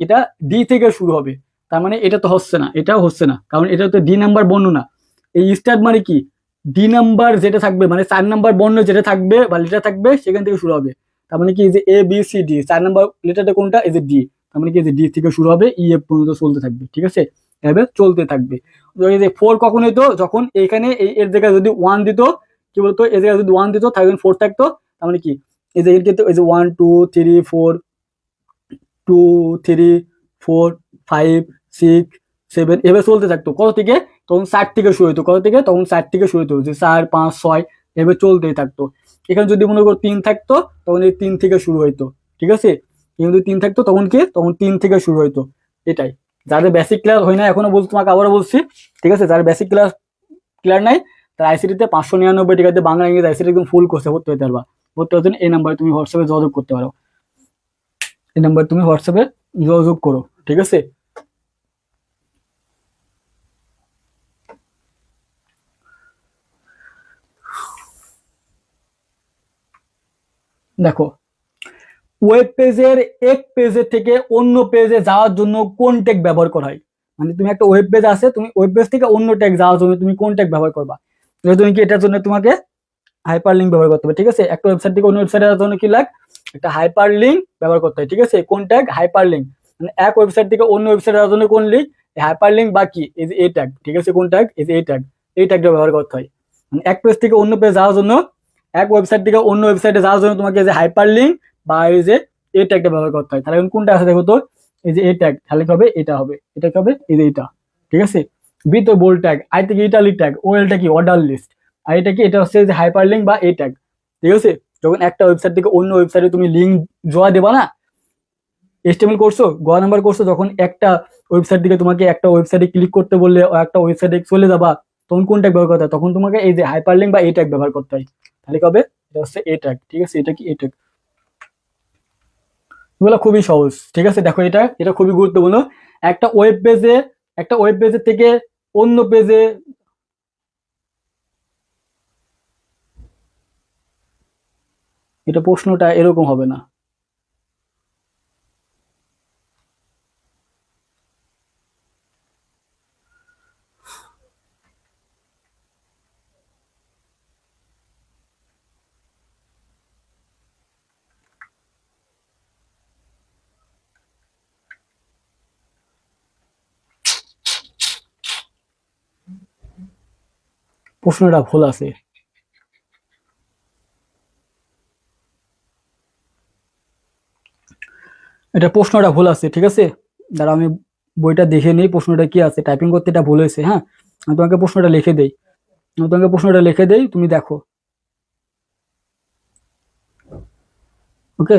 এটা ডি থেকে শুরু হবে, তার মানে এটা তো হচ্ছে না, এটাও হচ্ছে না, কারণ এটা তো ডি নাম্বার বর্ণ না, এই স্টার্ট মানে কি ডি নাম্বার যেটা থাকবে, মানে 4 নাম্বার বর্ণ যেটা থাকবে বা লেটার থাকবে সেখান থেকে শুরু হবে, তার মানে কি এই যে এ বি সি ডি 4 নাম্বার লেটারটা কোনটা, এই যে ডি, তার মানে কি এই যে ডি থেকে শুরু হবে ই এফ পর্যন্ত চলতে থাকবে, ঠিক আছে, এভাবে চলতে থাকবে। এই যে ফোর কখন হইতো, যখন এখানে এর জায়গায় যদি ওয়ান দিত, কি বলতো এর জায়গায় যদি ওয়ান দিত তাহলে ফোর থাকতো, তার মানে কি এই যে এই যে 1 2 3 4 2 3 4 5 6 7 এভাবে চলতে থাকতো, কত থেকে তখন 4 থেকে শুরু হতো, কত থেকে, তখন 4 থেকে শুরু হতো, যে 4 5 6 এভাবে চলতেই থাকতো। এখানে যদি মনে করো 3 থাকতো তখন এই 3 থেকে শুরু হইতো, ঠিক আছে। এখানে যদি 3 থাকতো তখন কি, তখন 3 থেকে শুরু হইতো। এটাই, যাদের বেসিক ক্লিয়ার হয় না এখনো বলছি, তোমাকে আবারও বলছি, ঠিক আছে, যাদের বেসিক ক্লিয়ার ক্লিয়ার নাই তার আইসিটিতে 599 টাকাতে বাংলা ইংরেজি আইসিটি একদম ফুল কোর্সে ভর্তি হতে পারবা। ভর্তি হওয়ার জন্য এই নাম্বারে তুমি হোয়াটসঅ্যাপে যোগাযোগ করতে পারো, এই নাম্বারে তুমি হোয়াটসঅ্যাপে যোগাযোগ করো, ঠিক আছে। দেখো, ওয়েব পেজের এক পেজের থেকে অন্য পেজে যাওয়ার জন্য কোন ট্যাগ ব্যবহার করা হয়, মানে তুমি একটা ওয়েব পেজ আছে, তুমি ওয়েব পেজ থেকে অন্য ট্যাগ যাওয়ার জন্য তুমি কোন ট্যাগ ব্যবহার করবা। তুমি কি এটার জন্য তোমাকে হাইপার লিঙ্ক ব্যবহার করতে হবে, ঠিক আছে। একটা ওয়েবসাইট থেকে অন্য ওয়েবসাইটে যাওয়ার জন্য কি লাগ, একটা হাইপার লিঙ্ক ব্যবহার করতে হয়, ঠিক আছে। কোন ট্যাগ, হাইপার লিঙ্ক, মানে এক ওয়েবসাইট থেকে অন্য ওয়েবসাইটে যাওয়ার জন্য কোন লিঙ্ক, হাইপার লিঙ্ক বা কি, এই যে এই ট্যাগ, ঠিক আছে। কোন ট্যাগ, এই যে এই ট্যাগ, এই ট্যাগটা ব্যবহার করতে হয়। মানে এক পেজ থেকে অন্য পেজ যাওয়ার জন্য, এক ওয়েবসাইট থেকে অন্য ওয়েবসাইটে যাওয়ার জন্য তোমাকে যে হাইপার লিঙ্ক বা এই যে এই ট্যাগটা ব্যবহার করতে হয়। তাহলে এখন কোনটা আছে দেখো তো, এই যে এই ট্যাগ, তাহলে কি হবে, এটা হবে, এটা কি হবে, এই যে এটা, ঠিক আছে। বি তো বোল্ড ট্যাগ, আই থেকে ইটালিক ট্যাগ, ও এলটা কি অর্ডার লিস্ট, আর এটা কি, এটা হচ্ছে যে হাইপার লিঙ্ক বা এই ট্যাগ, ঠিক আছে। যখন একটা ওয়েবসাইট থেকে অন্য ওয়েবসাইটে তুমি লিঙ্ক জোড়া দেবা না, এস্টিমেল করছো, গ নাম্বার করছো, যখন একটা ওয়েবসাইট থেকে তোমাকে একটা ওয়েবসাইটে ক্লিক করতে বললে একটা ওয়েবসাইটে চলে যাবা, তখন কোন ট্যাগ ব্যবহার করতে হয়, তখন তোমাকে এই যে হাইপার লিঙ্ক বা এই ট্যাগ ব্যবহার করতে হয়। তাহলে কবে, এটা হচ্ছে এই ট্যাগ, ঠিক আছে। এটা কি এই ট্যাগ, এগুলো খুবই সহজ, ঠিক আছে। দেখো এটা, এটা খুবই গুরুত্বপূর্ণ। একটা ওয়েব পেজে, একটা ওয়েব পেজের থেকে অন্য পেজে, এটা প্রশ্নটা এরকম হবে না, প্রশ্নটা ভুল আছে। এটা প্রশ্নটা ভুল আছে, ঠিক আছে। দাঁড়া আমি বইটা দেখে নিই প্রশ্নটা কি আছে, টাইপিং করতে এটা ভুল হয়েছে, হ্যাঁ। আমি তোমাকে প্রশ্নটা লিখে দেই, আমি তোমাকে প্রশ্নটা লিখে দেই, তুমি দেখো, ওকে।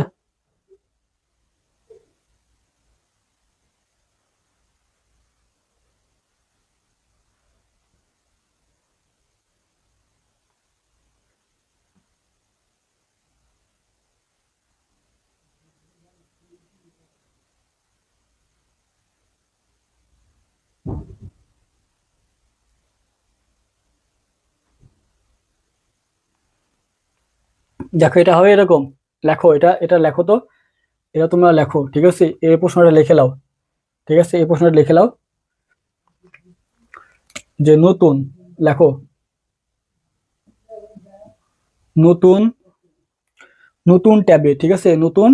দেখো এটা হবে এরকম, লেখো এটা, এটা লেখো তো, এটা তোমরা লেখো, ঠিক আছে। এই প্রশ্নটা লিখে নাও, ঠিক আছে, এই প্রশ্নটা লিখে নাও, যে নতুন, লেখো নতুন, নতুন ট্যাবে, ঠিক আছে, নতুন,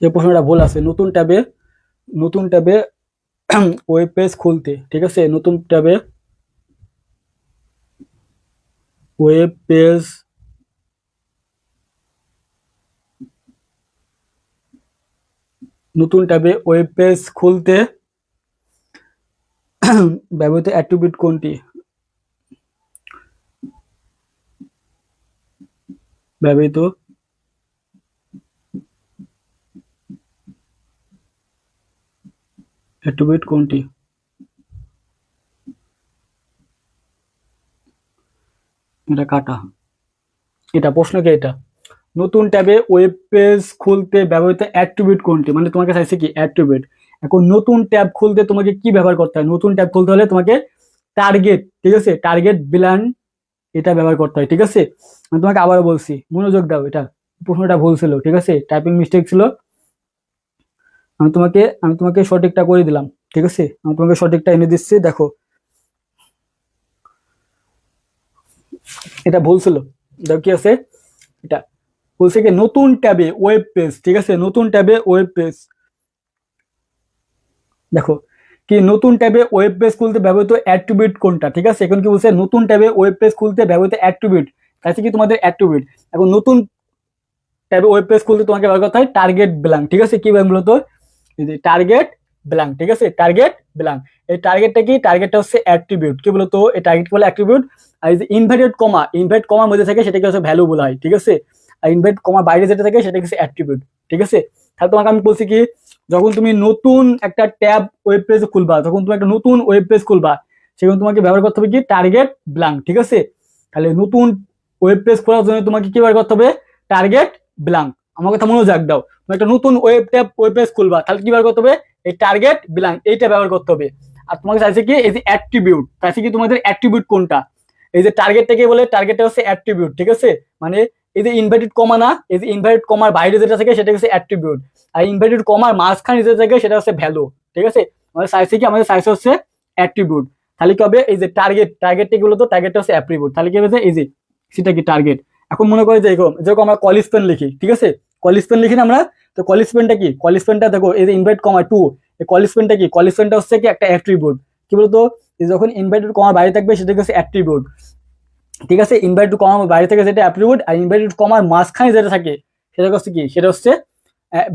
এই প্রশ্নটা ভুল আছে, নতুন ট্যাবে, নতুন ট্যাবে ওয়েব পেজ খুলতে, ঠিক আছে, নতুন ট্যাবে ওয়েব পেজ, নতুন ট্যাবে ওয়েব পেজ খুলতে ব্যবহৃত অ্যাট্রিবিউট কোনটি, ব্যবহৃত অ্যাট্রিবিউট কোনটি, এটা কাটা, এটা প্রশ্নকে এটা, নতুন ট্যাবে ওয়েব পেজ খুলতে ব্যবহৃত অ্যাট্রিবিউট কোনটি, মানে তোমাকে চাইছে কি অ্যাট্রিবিউট। এখন নতুন ট্যাব খুলতে তোমাকে কি ব্যবহার করতে হয়, নতুন ট্যাব খুলতে হলে তোমাকে টার্গেট, ঠিক আছে, টার্গেট বিলান, এটা ব্যবহার করতে হয়, ঠিক আছে। আমি তোমাকে আবার বলছি, মনোযোগ দাও, এটা প্রশ্নটা ভুল ছিল, ঠিক আছে, টাইপিং মিস্টেক ছিল। আমি তোমাকে সঠিকটা করে দিলাম, ঠিক আছে, আমি তোমাকে সঠিকটা এনে দিচ্ছি, দেখো এটা ভুল ছিল, দেখো কি আছে, এটা বলছে কি নতুন ট্যাবে ওয়েব পেজ, ঠিক আছে, নতুন ট্যাবে ওয়েব পেজ, দেখো কি নতুন ট্যাবে ওয়েব পেজ খুলতে ব্যবহৃত অ্যাট্রিবিউট কোনটা, ঠিক আছে। এখন কি বলছে, নতুন ট্যাবে ওয়েব পেজ খুলতে ব্যবহৃত অ্যাট্রিবিউট, আছে কি তোমাদের অ্যাট্রিবিউট। এখন নতুন ট্যাবে ওয়েব পেজ খুলতে তোমাকে ব্যবহার করতে হয় টার্গেট ব্ল্যাঙ্ক, ঠিক আছে। কি ব্ল্যাঙ্ক বলতো, টার্গেট ব্ল্যাঙ্ক, ঠিক আছে, টার্গেট ব্ল্যাঙ্ক। এই টার্গেটটা কি, টার্গেটটা হচ্ছে অ্যাট্রিবিউট, কি বলতো, এই টার্গেট বলে অ্যাট্রিবিউট। আর এই যে ইনভার্টেড কমা, ইনভার্ট কমার মধ্যে থাকে সেটাকে হচ্ছে ভ্যালু বলা হয়, ঠিক আছে। আর ইনভার্ট কমার বাইরে যেটা থাকে সেটা হচ্ছে অ্যাট্রিবিউট, ঠিক আছে। তাহলে তোমাকে আমি বলছি কি, যখন তুমি নতুন একটা ট্যাব ওয়েব পেজ খুলবা, যখন তুমি একটা নতুন ওয়েব পেজ খুলবা, সেখানে তোমাকে ব্যবহার করতে হবে কি, টার্গেট ব্ল্যাঙ্ক, ঠিক আছে। তাহলে নতুন ওয়েব পেজ খোলার জন্য তোমাকে কি ব্যবহার করতে হবে, টার্গেট ব্ল্যাঙ্ক। আমার কথা মনোযোগ দাও, তুমি একটা নতুন ওয়েব ট্যাব ওয়েব পেজ খুলবা, তাহলে কি ব্যবহার করতে হবে, এই টার্গেট ব্ল্যাঙ্ক, এইটা ব্যবহার করতে হবে। আর তোমাকে চাইছে কি, এই যে অ্যাট্রিবিউট, চাইছে কি তোমাদের অ্যাট্রিবিউট কোনটা, এই যে টার্গেটটাকে বলে, টার্গেটটা হচ্ছে অ্যাট্রিবিউট, ঠিক আছে। মানে এই যে ইনভার্টেড কমা না, এই যে ইনভার্টেড কমার বাইরে যেটা থাকে সেটা হচ্ছে অ্যাট্রিবিউট, আর ইনভার্টেড কমার মাঝখানে যেটা থাকে সেটা হচ্ছে ভ্যালু, ঠিক আছে। আমাদের চাইছে কি, আমাদের চাইছে হচ্ছে অ্যাট্রিবিউট। তাহলে কি হবে, এই যে টার্গেট, টার্গেটটা কি বলতো, টার্গেটটা হচ্ছে অ্যাট্রিবিউট, তাহলে কি হবে, এই যে সেটা কি টার্গেট। এখন মনে করে যে এরকম, যেরকম আমরা কল স্পেন লিখি, ঠিক আছে, কল স্পেন লিখি না আমরা, তো কল স্পেনটা কি, কল স্পেনটা দেখো, এই যে ইনভার্ট কমা টু, এই কল স্পেনটা কি, কল স্পেনটা হচ্ছে কি একটা অ্যাট্রিবিউট, কি বলতো, যখন ইনভার্টেড কমার বাইরে থাকবে সেটা হচ্ছে অ্যাট্রিবিউট, ঠিক আছে। ইনভার্টেড কমার বাইরে থেকে যেটা অ্যাট্রিবিউট, আর ইনভার্টেড কমার মাঝখানে যেটা থাকে সেটা হচ্ছে কি, সেটা হচ্ছে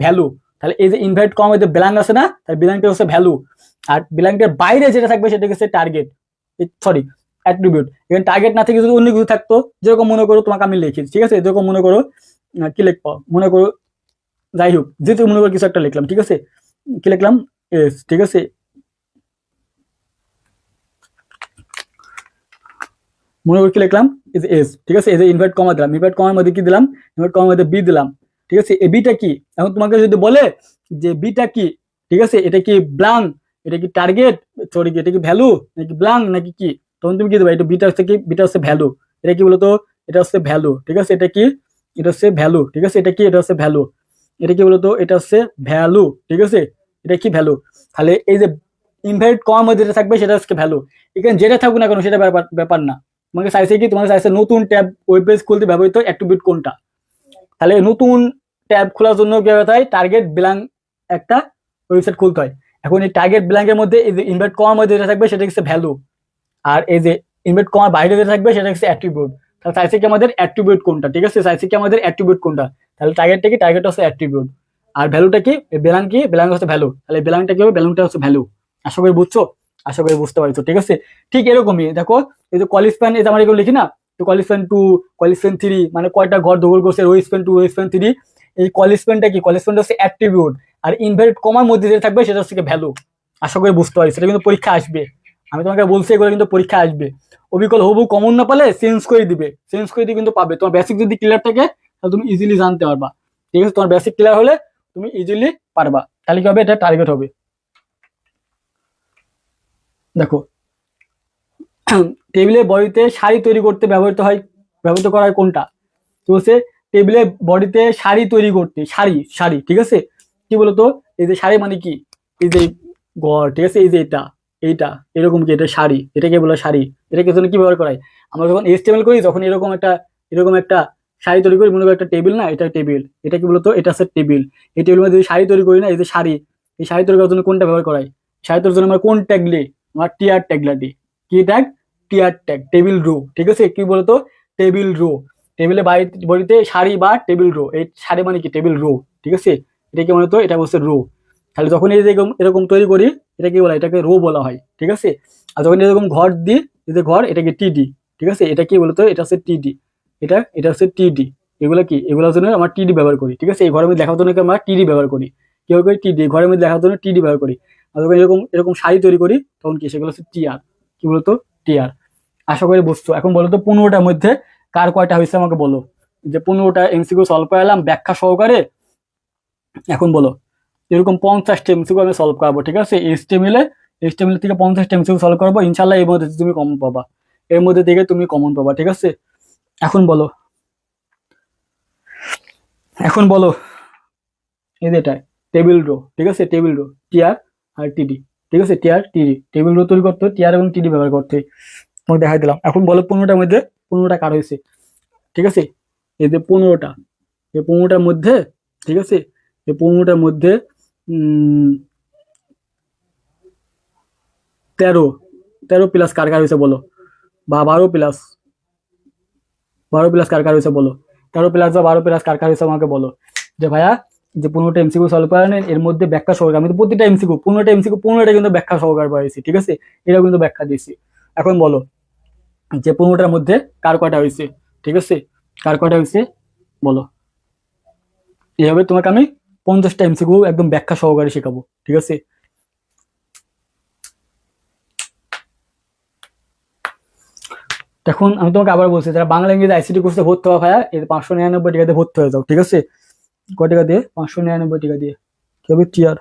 ভ্যালু। তাহলে এই যে ইনভার্টেড কমার মধ্যে ব্ল্যাঙ্ক আছে না, তাহলে ব্ল্যাঙ্কটা হচ্ছে ভ্যালু, আর ব্ল্যাঙ্কের বাইরে যেটা থাকবে সেটা হচ্ছে টার্গেট, সরি অ্যাট্রিবিউট। এখানে টার্গেট না থেকে যদি অন্য কিছু থাকতো, যেরকম মনে করো তোমাকে আমি লিখি, ঠিক আছে, যেরকম মনে করো কি লিখবো, মনে করো যাই হোক, যেহেতু মনে করো কিছু একটা লিখলাম, ঠিক আছে, কি লিখলাম, এস, ঠিক আছে, মনে করি কি লিখলাম, এই যে এস, ঠিক আছে, এই যে ইনভার্ট কমা দিলাম, ইনভার্ট কমার মধ্যে কি দিলাম, ইনভার্ট কমার মধ্যে বি দিলাম, ঠিক আছে। এই বিটা কি, এখন তোমাকে যদি বলে যে বিটা কি, ঠিক আছে, এটা কি ব্ল্যাঙ্ক, এটা কি টার্গেট, সরি এটা কি ভ্যালু নাকি ব্ল্যাঙ্ক নাকি কি, তখন তুমি কি দেবে, এটা বিটা হচ্ছে কি, বিটা হচ্ছে ভ্যালু, এটা কি বলতো, এটা হচ্ছে ভ্যালু, ঠিক আছে, এটা কি, এটা হচ্ছে ভ্যালু, ঠিক আছে, এটা কি, এটা হচ্ছে ভ্যালু, এটা কি বলতো, এটা হচ্ছে ভ্যালু, ঠিক আছে, এটা কি ভ্যালু। তাহলে এই যে ইনভার্ট কমার মধ্যে যেটা থাকবে সেটা হচ্ছে ভ্যালু, এখানে যেটা থাকুক না কেন সেটা ব্যাপার ব্যাপার না। তোমাকে চাইছে কি, তোমাকে চাইছে নতুন ট্যাব ওয়েব পেজ খুলতে ব্যবহৃত অ্যাট্রিবিউট কোনটা, তাহলে নতুন ট্যাব খোলার জন্য কি ব্যবহৃত হয়, টার্গেট ব্ল্যাঙ্ক একটা ওয়েবসাইট খুলতে হয়। এখন এই টার্গেট ব্ল্যাঙ্কের মধ্যে এই যে ইনভার্ট কমার মধ্যে যেটা থাকবে সেটা হচ্ছে ভ্যালু, আর এই যে ইনভার্ট কমার বাইরে যেটা থাকবে সেটা হচ্ছে অ্যাট্রিবিউট। তাহলে চাইছে কি আমাদের অ্যাট্রিবিউট কোনটা, ঠিক আছে, চাইছে কি আমাদের অ্যাট্রিবিউট কোনটা, তাহলে টার্গেটটা কি, টার্গেট হচ্ছে অ্যাট্রিবিউট, আর ভ্যালুটা কি, ব্ল্যাঙ্ক কি, ব্ল্যাঙ্ক হচ্ছে ভ্যালু, তাহলে ব্ল্যাঙ্কটা কি হবে, ব্ল্যাঙ্কটা হচ্ছে ভ্যালু। আশা করি বুঝছো, আশা করি বুঝতে পারছো, ঠিক আছে। ঠিক এরকমই দেখো, এই যে কল স্প্যান, এই যে আমরা এগুলো লিখি না, তো col span two, col span three, মানে কয়টা ঘর দখল করছে, row span two, row span three, এই কল স্প্যানটা কি, কল স্প্যানটা হচ্ছে অ্যাট্রিবিউট, আর ইনভার্ট কমার মধ্যে যেটা থাকবে সেটা হচ্ছে ভ্যালু। আশা করি বুঝতে পারি, সেটা কিন্তু পরীক্ষা আসবে, আমি তোমাকে বলছি এগুলো কিন্তু পরীক্ষা আসবে। অবিকল হবু কমন না পালে চেঞ্জ করে দিবে, চেঞ্জ করে দিয়ে কিন্তু পাবে। তোমার বেসিক যদি ক্লিয়ার থাকে তাহলে তুমি ইজিলি জানতে পারবা, ঠিক আছে, তোমার বেসিক ক্লিয়ার হলে তুমি ইজিলি পারবা। তাহলে কি হবে, এটা টার্গেট হবে। দেখো, টেবিলের বডিতে সারি তৈরি করতে ব্যবহৃত করা হয় কোনটা, তো হচ্ছে টেবিলের বডিতে সারি তৈরি করতে, সারি সারি, ঠিক আছে, কি বলতো, এই যে সারি মানে কি, এই যে ঘর, ঠিক আছে, এই যে এটা, এইটা এরকম কি, এটা সারি, এটাকে বলে সারি, এটাকে জন্য কি ব্যবহার করা হয়, আমরা যখন HTML করি তখন এরকম একটা সারি তৈরি করি, মনে করি একটা টেবিল না, এটা টেবিল, এটা কি বলতো, এটা হচ্ছে টেবিল। এই টেবিলের মধ্যে সারি তৈরি করি না, এই যে সারি, এই সারি তৈরি করার জন্য কোনটা ব্যবহার করা হয়, সারি তৈরির জন্য আমরা কোন ট্যাগ দিই, আমরা টিআর ট্যাগ লাগি, কি tag, TR tag, table row, ঠিক আছে, কি বলতো, টেবিল রো, টেবিলে বডিতে সারি বা টেবিল রো, এই সারি মানে কি, টেবিল রো, ঠিক আছে, এটা কি বলতো, এটা হচ্ছে রো। তাহলে যখন এই যে এরকম তৈরি করি, এটা কি বলা হয়, এটাকে রো বলা হয়, ঠিক আছে। আর যখন এরকম ঘর দিই, এই যে ঘর, এটাকে টিডি, ঠিক আছে, এটা কি বলতো, এটা হচ্ছে টিডি, এটা হচ্ছে টিডি, এগুলো কি, এগুলোর জন্য আমরা টিডি ব্যবহার করি, ঠিক আছে, এই ঘরের মধ্যে লেখার জন্য আমরা টিডি ব্যবহার করি, কেউ করি টিডি, ঘরের মধ্যে লেখার জন্য টিডি ব্যবহার করি। আর যখন এরকম এরকম সারি তৈরি করি তখন কি, সেগুলো হচ্ছে টিআর, কি বলতো, টিআর। আশা করি বুঝছো। এখন বলো তো 15টার মধ্যে কার কয়টা হয়েছে আমাকে বলো, যে 15টা এমসিকিউ সলভ করে এলাম ব্যাখ্যা সহকারে। এখন বলো, এরকম 50টা এমসিকিউ আমি সলভ করাবো, ঠিক আছে, এইচটিএমএল থেকে 50টা এমসিকিউ সলভ করবো, ইনশাল্লাহ এর মধ্যে তুমি কমন পাবা, এর মধ্যে থেকে তুমি কমন পাবা, ঠিক আছে। এখন বলো, এখন বলো, এই যে এটা টেবিল রো, ঠিক আছে, টেবিল রো, টিআর আর টিডি, ঠিক আছে, টিআর টিডি, টেবিল রো তৈরি করতে টিআর এবং টিডি ব্যবহার করতে, তোমাকে দেখাই দিলাম। এখন বলো 15টার মধ্যে 15টা কার হয়েছে, ঠিক আছে, এই যে 15টা, এই 15টার মধ্যে, ঠিক আছে, এই 15টার মধ্যে 13 প্লাস কার কার হয়েছে বলো, বা 12 প্লাস কার কার হয়েছে বলো, 13 প্লাস বা 12 প্লাস কার কার হয়েছে আমাকে বলো, যে ভাইয়া যে 15টা এমসিকিউ সলভ করেন, এর মধ্যে ব্যাখ্যা সহকারে, আমি তো প্রতিটা এমসিকিউ 15টা এমসিকিউ 15টা কিন্তু ব্যাখ্যা সহকারে পাইছি, ঠিক আছে, এটাও কিন্তু ব্যাখ্যা দিয়েছি। এখন বলো যে 15টার মধ্যে কার কয়টা হয়েছে, ঠিক আছে, কার কয়টা হয়েছে বলো। এইভাবে তোমাকে আমি 50টা এমসিকিউ একদম ব্যাখ্যা সহকারে শেখাবো, ঠিক আছে। এখন আমি তোমাকে আবার বলছি, যারা বাংলা ইংরেজি আইসিটি কোর্সে ভর্তি হওয়া ভাইয়া, এই 599 টাকা দিয়ে ভর্তি হয়ে যাও, ঠিক আছে। কয় টাকা দিয়ে? 599 টাকা দিয়ে কি হবে? টিয়ার,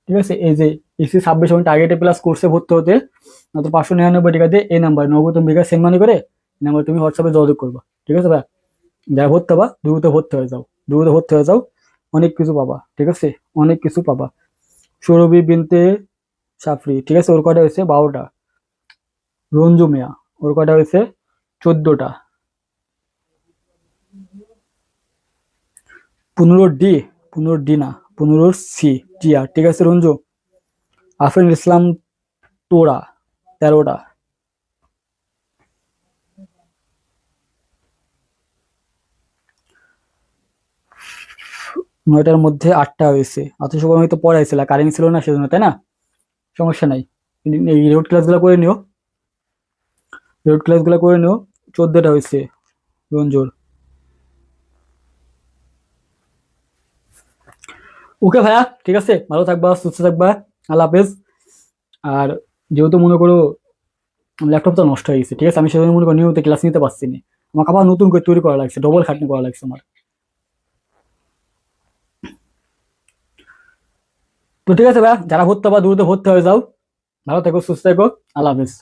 ঠিক আছে। এই যে ইসি 26 এবং টার্গেটে প্লাস কোর্সে ভর্তি হতে মাত্র 599 টাকা দিয়ে এই নাম্বার নগদ বিকাশ সেন্ড মানি করে এই নাম্বার তুমি হোয়াটসঅ্যাপে যোগাযোগ করবা, ঠিক আছে ভাই। যারা ভর্তি হবা দ্রুত ভর্তি হয়ে যাও, দ্রুত ভর্তি হয়ে যাও, অনেক কিছু পাবা, ঠিক আছে, অনেক কিছু পাবা। সুরভি বিনতে সাফরি, ঠিক আছে, ওর কয়টা হয়েছে? 12টা। রঞ্জু মিয়া, ওর কয়টা হয়েছে? 14টা। 15 ডি, 15 ডি না, 15 সি টিয়া, ঠিক আছে রঞ্জু। আফরিন ইসলাম তোরা, 13টা। 9টার মধ্যে 8টা হয়েছে। অথচ আমি তো পড়াইছিল, কারেন্ট ছিল না সেজন্য, তাই না? সমস্যা নাই, এই রোড ক্লাসগুলো করে নিও, রোড ক্লাসগুলো করে নিও। 14টা হয়েছে রঞ্জুর। ওকে ভাইয়া, ঠিক আছে, ভালো থাকবা, সুস্থ থাকবা, আল্লাহ হাফেজ। আর যেহেতু মনে করো ল্যাপটপটা নষ্ট হয়ে গেছে, ঠিক আছে, আমি সেজন্য মনে করি নিয়মিত ক্লাস নিতে পারছি না, আমাকে আবার নতুন করে তৈরি করা লাগছে, ডবল খাটনি করা লাগছে আমার। তো ঠিক আছে ভাইয়া, যারা ভর্তি হবা দ্রুত ভর্তি হয়ে যাও, ভালো থেকো, সুস্থ থেকো, আল্লাহ হাফেজ।